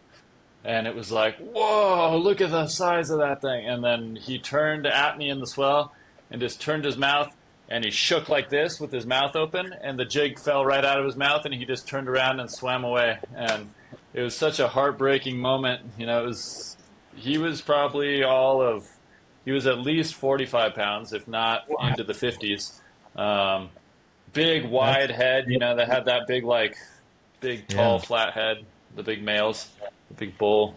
Speaker 1: and it was like, whoa, look at the size of that thing. And then he turned at me in the swell and just turned his mouth and he shook like this with his mouth open, and the jig fell right out of his mouth and he just turned around and swam away. And it was such a heartbreaking moment. He was probably he was at least 45 pounds, if not
Speaker 2: Wow.
Speaker 1: into the 50s. Um, Big
Speaker 2: That's
Speaker 1: wide head, they had that big tall
Speaker 2: yeah.
Speaker 1: flat head, the big males, the big bull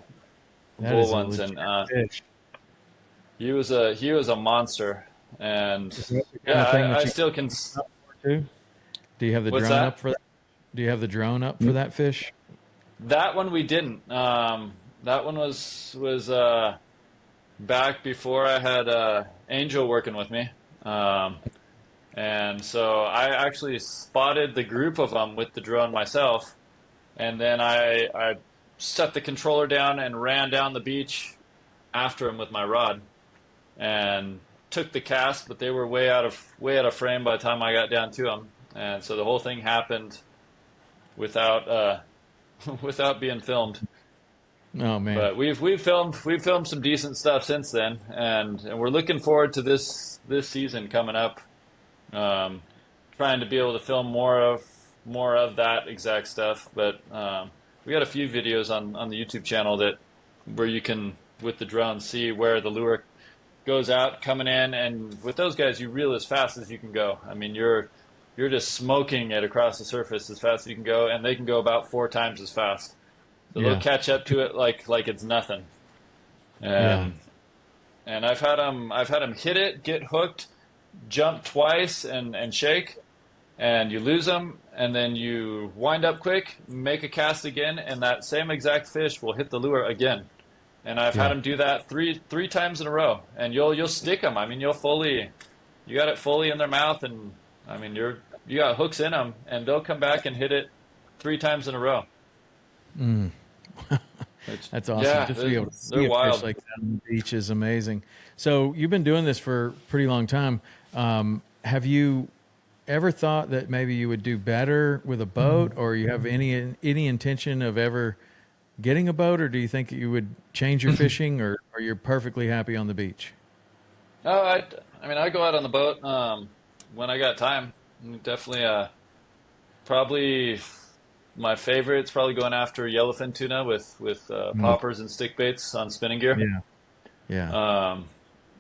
Speaker 2: That is a
Speaker 1: ones,
Speaker 2: legit
Speaker 1: and
Speaker 2: fish.
Speaker 1: he was a monster. And
Speaker 2: Is that the kind
Speaker 1: yeah,
Speaker 2: of thing
Speaker 1: I
Speaker 2: that you
Speaker 1: still can.
Speaker 2: up for too? Do you have the
Speaker 1: What's
Speaker 2: drone up
Speaker 1: that?
Speaker 2: for that? Do you have the drone up for that fish?
Speaker 1: That one we didn't. That one was back before I had Angel working with me. Um, and so I actually spotted the group of them with the drone myself, and then I set the controller down and ran down the beach after him with my rod and took the cast, but they were way out of frame by the time I got down to them, and so the whole thing happened without without being filmed.
Speaker 2: Oh man.
Speaker 1: But we've filmed some decent stuff since then, and we're looking forward to this season coming up. Um, Trying to be able to film more of that exact stuff, but we got a few videos on the YouTube channel that where you can with the drone see where the lure goes out coming in, and with those guys you reel as fast as you can go. I mean you're just smoking it across the surface as fast as you can go, and they can go about 4 times as fast. So they'll
Speaker 2: Yeah.
Speaker 1: catch up to it like it's nothing.
Speaker 2: Yeah.
Speaker 1: And I've had them hit it, get hooked, jump twice and shake, and you lose them, and then you wind up quick, make a cast again, and that same exact fish will hit the lure again. And I've had
Speaker 2: Yeah.
Speaker 1: them do that three times in a row, and you'll stick them. I mean, you got it fully in their mouth, and I mean you got hooks in them, and they'll come back and hit it 3 times in a row.
Speaker 2: Mm.
Speaker 1: Which,
Speaker 2: That's awesome.
Speaker 1: yeah,
Speaker 2: Just to
Speaker 1: they're,
Speaker 2: be able to see
Speaker 1: they're
Speaker 2: a fish
Speaker 1: wild.
Speaker 2: like that on the beach is amazing. So you've been doing this for a pretty long time. Have you ever thought that maybe you would do better with a boat, or you have any intention of ever getting a boat, or do you think you would change your fishing, or you're perfectly happy on the beach?
Speaker 1: Oh, I mean, I go out on the boat when I got time. Definitely, probably my favorite's probably going after yellowfin tuna with
Speaker 2: Mm.
Speaker 1: poppers and stick baits on spinning gear.
Speaker 2: Yeah. Yeah.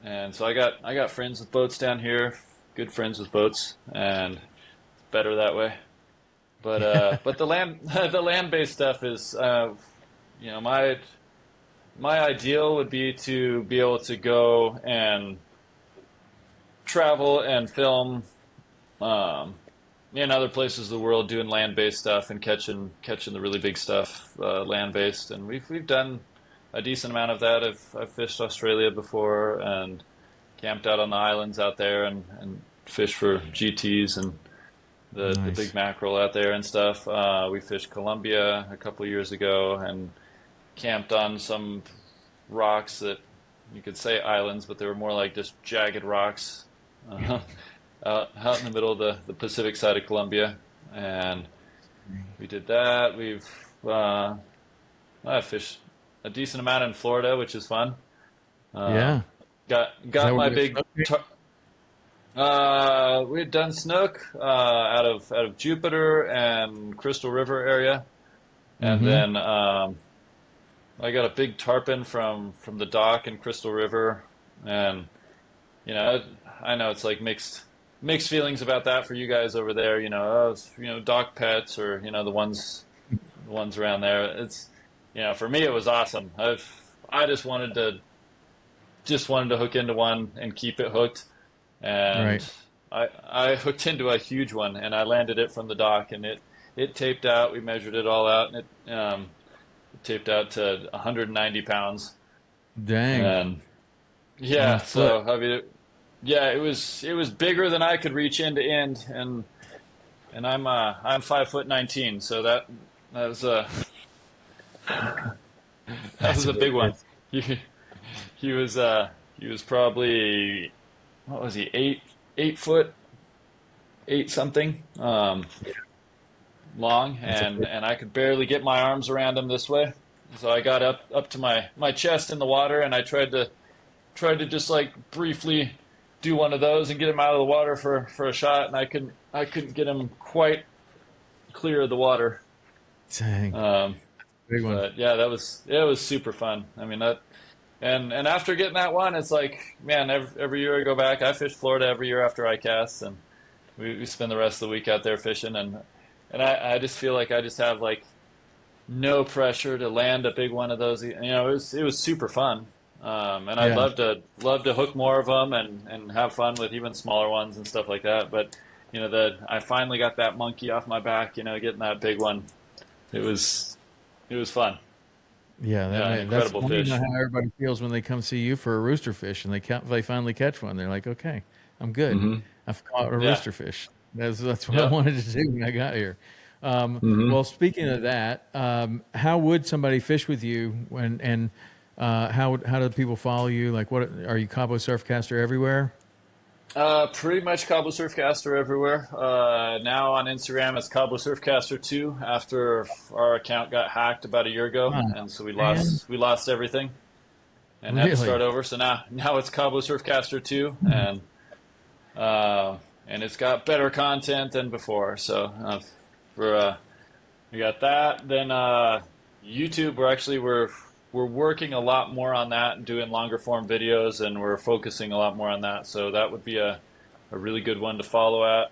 Speaker 1: And so I got friends with boats down here, good friends with boats, and it's better that way. But the land the land based stuff is my ideal would be to be able to go and travel and film um, in other places of the world doing land based stuff and catching the really big stuff land based, and we've done a decent amount of that. I've fished Australia before and camped out on the islands out there and fished for GTs and the
Speaker 2: Nice.
Speaker 1: big mackerel out there and stuff. We fished Colombia a couple of years ago and camped on some rocks that you could say islands, but they were more like just jagged rocks uh, out in the middle of the Pacific side of Colombia. And we did that. Uh, I fished a decent amount in Florida, which is fun. Um,
Speaker 2: Yeah. Is that
Speaker 1: got
Speaker 2: where
Speaker 1: my
Speaker 2: you
Speaker 1: big. We had done snook out of Jupiter and Crystal River area, and
Speaker 2: Mm-hmm.
Speaker 1: then I got a big tarpon from the dock in Crystal River, and I know it's like mixed feelings about that for you guys over there. Dock pets or the ones around there. It's for me it was awesome. I just wanted to hook into one and keep it hooked, and
Speaker 2: Right.
Speaker 1: I hooked into a huge one and I landed it from the dock and it taped out. We measured it all out and it taped out to 190 pounds.
Speaker 2: Dang.
Speaker 1: And
Speaker 2: On a
Speaker 1: yeah,
Speaker 2: foot.
Speaker 1: so I mean, yeah, it was bigger than I could reach end to end, and I'm 5 foot 19, so that was a that
Speaker 2: That's
Speaker 1: was
Speaker 2: a
Speaker 1: a
Speaker 2: big
Speaker 1: big one.
Speaker 2: fish.
Speaker 1: He, he was probably what was he 8 foot 8 something long,
Speaker 2: That's a big.
Speaker 1: and I could barely get my arms around him this way. So I got up to my chest in the water, and I tried to just like briefly do one of those and get him out of the water for a shot, and I couldn't get him quite clear of the water.
Speaker 2: Dang.
Speaker 1: Um,
Speaker 2: Big one.
Speaker 1: but yeah, it was super fun. I mean that, and after getting that one, it's like man, every year I go back. I fish Florida every year after I cast, and we spend the rest of the week out there fishing, and I just feel like I just have like no pressure to land a big one of those. It was super fun. And I'd
Speaker 2: Yeah.
Speaker 1: love to hook more of them and have fun with even smaller ones and stuff like that. But I finally got that monkey off my back. Getting that big one. It was fun.
Speaker 2: Yeah,
Speaker 1: Yeah, an
Speaker 2: that's
Speaker 1: incredible
Speaker 2: funny to know
Speaker 1: fish.
Speaker 2: how everybody feels when they come see you for a rooster fish and they finally catch one. They're like, okay, I'm good.
Speaker 1: Hmm.
Speaker 2: I've caught a
Speaker 1: Yeah.
Speaker 2: rooster fish. That's what I
Speaker 1: Yep.
Speaker 2: wanted to do when I got here.
Speaker 1: Hmm.
Speaker 2: Well, speaking of that, how would somebody fish with you and how do people follow you? Like, what are you Cabo Surf Caster everywhere?
Speaker 1: Pretty much Cabo Surf Caster everywhere. Now on Instagram it's Cabo Surf Caster 2 after our account got hacked about a year ago,
Speaker 2: Oh,
Speaker 1: and so we
Speaker 2: man,
Speaker 1: lost we lost everything and had to start
Speaker 2: really?
Speaker 1: over. So now it's Cabo Surf Caster 2, and it's got better content than before. So for we got that. Then YouTube, we're working a lot more on that and doing longer form videos, and we're focusing a lot more on that. So that would be a really good one to follow at.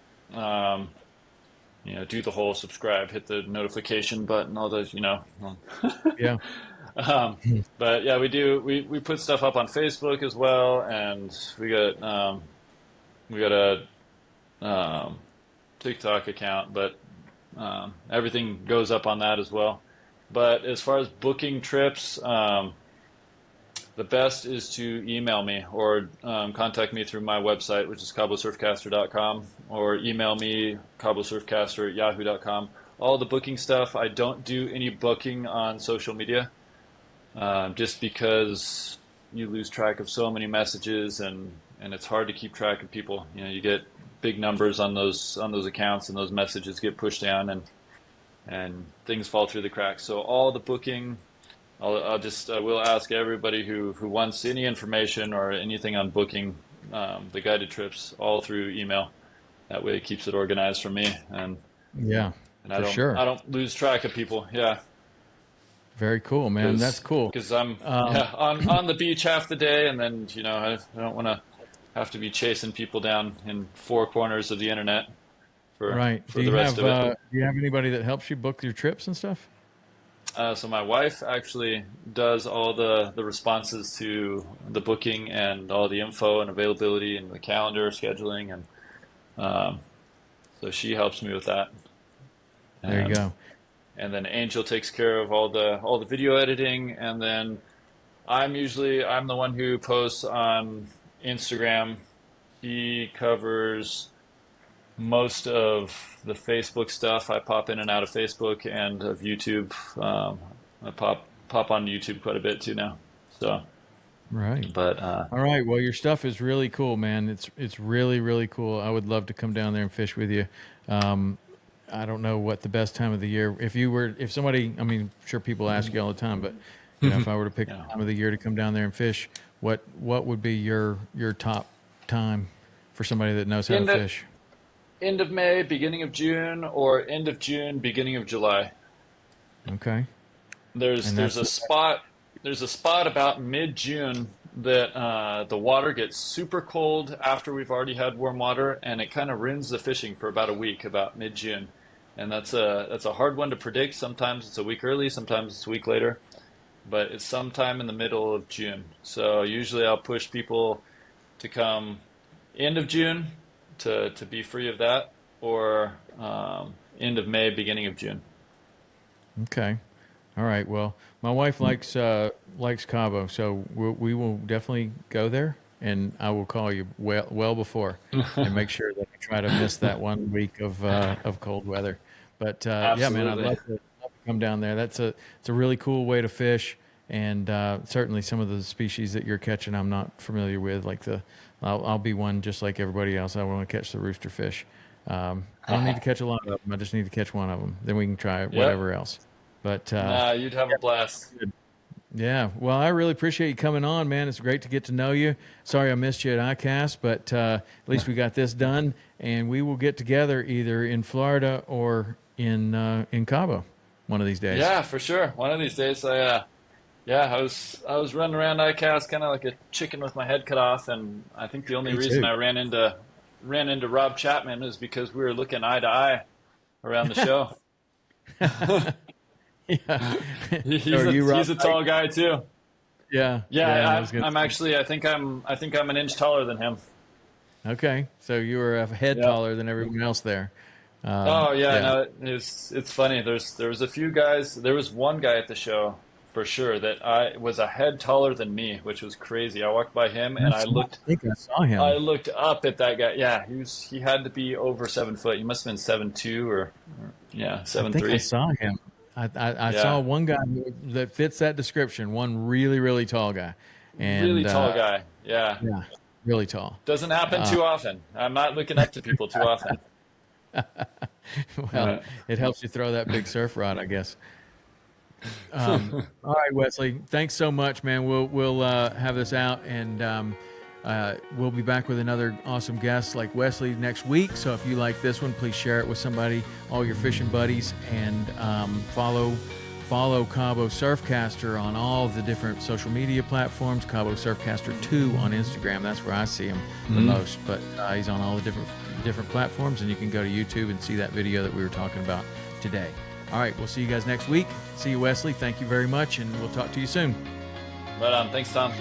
Speaker 1: Do the whole subscribe, hit the notification button, all those.
Speaker 2: Yeah.
Speaker 1: Um, but yeah, we put stuff up on Facebook as well, and we got a um, TikTok account, but everything goes up on that as well. But as far as booking trips, the best is to email me or contact me through my website, which is cabosurfcaster.com, or email me cabosurfcaster@yahoo.com. All the booking stuff, I don't do any booking on social media, just because you lose track of so many messages and it's hard to keep track of people. You get big numbers on those accounts and those messages get pushed down and things fall through the cracks. So all the booking, I'll just I will ask everybody who wants any information or anything on booking the guided trips all through email. That way it keeps it organized for me and
Speaker 2: Yeah,
Speaker 1: and I
Speaker 2: for
Speaker 1: don't
Speaker 2: sure.
Speaker 1: I don't lose track of people. Yeah.
Speaker 2: Very cool, man. That's cool.
Speaker 1: Because I'm on the beach half the day, and then I don't want to have to be chasing people down in four corners of the internet
Speaker 2: Right.
Speaker 1: for the rest of it.
Speaker 2: Do you have anybody that helps you book your trips and stuff?
Speaker 1: So my wife actually does all the responses to the booking and all the info and availability and the calendar scheduling, and um, so she helps me with that.
Speaker 2: There you
Speaker 1: And
Speaker 2: go.
Speaker 1: and then Angel takes care of all the video editing, and then I'm the one who posts on Instagram. He covers most of the Facebook stuff. I pop in and out of Facebook and of YouTube. I pop on YouTube quite a bit too now. So,
Speaker 2: Right.
Speaker 1: but
Speaker 2: All right. Well, your stuff is really cool, man. It's really really cool. I would love to come down there and fish with you. Um, I don't know what the best time of the year. If somebody, I mean, sure people ask you all the time, but if I were to pick
Speaker 1: yeah,
Speaker 2: the time of the year to come down there and fish, what would be your top time for somebody that knows how to
Speaker 1: end of
Speaker 2: fish?
Speaker 1: end of May, beginning of June, or end of June, beginning of July.
Speaker 2: Okay.
Speaker 1: There's
Speaker 2: And
Speaker 1: there's
Speaker 2: that's
Speaker 1: a spot there's a spot about mid-June that the water gets super cold after we've already had warm water, and it kind of ruins the fishing for about a week, about mid-June. And that's a hard one to predict. Sometimes it's a week early, sometimes it's a week later, but it's sometime in the middle of June. So usually I'll push people to come end of June to be free of that, or end of May, beginning of June.
Speaker 2: okay. All right. Well, my wife likes Cabo, so we will definitely go there, and I will call you well before and make sure that I try to miss that 1 week of cold weather. But yeah, man, I'd
Speaker 1: Absolutely.
Speaker 2: love to come down there. It's a really cool way to fish, and certainly some of the species that you're catching I'm not familiar with. I'll be one just like everybody else. I want to catch the roosterfish. I don't need to catch a lot of them. I just need to catch one of them. Then we can try
Speaker 1: Yep.
Speaker 2: whatever else. But
Speaker 1: Nah, you'd have a blast.
Speaker 2: yeah, well, I really appreciate you coming on, man. It's great to get to know you. Sorry I missed you at ICAST, but at least we got this done, and we will get together either in Florida or in Cabo one of these days.
Speaker 1: Yeah, for sure. One of these days, I was running around ICAST kind of like a chicken with my head cut off, and I think the only
Speaker 2: Me
Speaker 1: reason
Speaker 2: too.
Speaker 1: I ran into Rob Chapman is because we were looking eye to eye around the show.
Speaker 2: Yeah.
Speaker 1: He's
Speaker 2: Are
Speaker 1: a
Speaker 2: you Rob?
Speaker 1: he's a tall guy too.
Speaker 2: Yeah,
Speaker 1: Yeah,
Speaker 2: yeah. I was gonna.
Speaker 1: I'm actually I think I'm an inch taller than him.
Speaker 2: Okay, so you were a head
Speaker 1: Yeah.
Speaker 2: taller than everyone else there.
Speaker 1: Oh yeah,
Speaker 2: Yeah.
Speaker 1: no, it's funny. There was a few guys. There was one guy at the show for sure that I was a head taller than me, which was crazy. I walked by him and
Speaker 2: I think I saw
Speaker 1: I
Speaker 2: him.
Speaker 1: looked up at that guy. Yeah, he had to be over 7 foot. He must have been 7'2" or yeah,
Speaker 2: I
Speaker 1: seven
Speaker 2: think I
Speaker 1: three.
Speaker 2: saw him. I saw
Speaker 1: Yeah,
Speaker 2: one guy that fits that description. One really really tall guy,
Speaker 1: really
Speaker 2: and
Speaker 1: tall guy. Yeah,
Speaker 2: yeah, really tall.
Speaker 1: doesn't happen
Speaker 2: Uh,
Speaker 1: too often. I'm not looking up to people too often.
Speaker 2: well,
Speaker 1: Uh,
Speaker 2: it helps you throw that big surf rod, I guess. All right, Wesley. Thanks so much, man. We'll have this out, and we'll be back with another awesome guest like Wesley next week. So if you like this one, please share it with somebody, all your fishing buddies, and follow Cabo Surf Caster on all the different social media platforms. Cabo Surf Caster 2 on Instagram. That's where I see him the most. But he's on all the different platforms, and you can go to YouTube and see that video that we were talking about today. All right, we'll see you guys next week. See you, Wesley. Thank you very much, and we'll talk to you soon.
Speaker 1: right on. Thanks, Tom.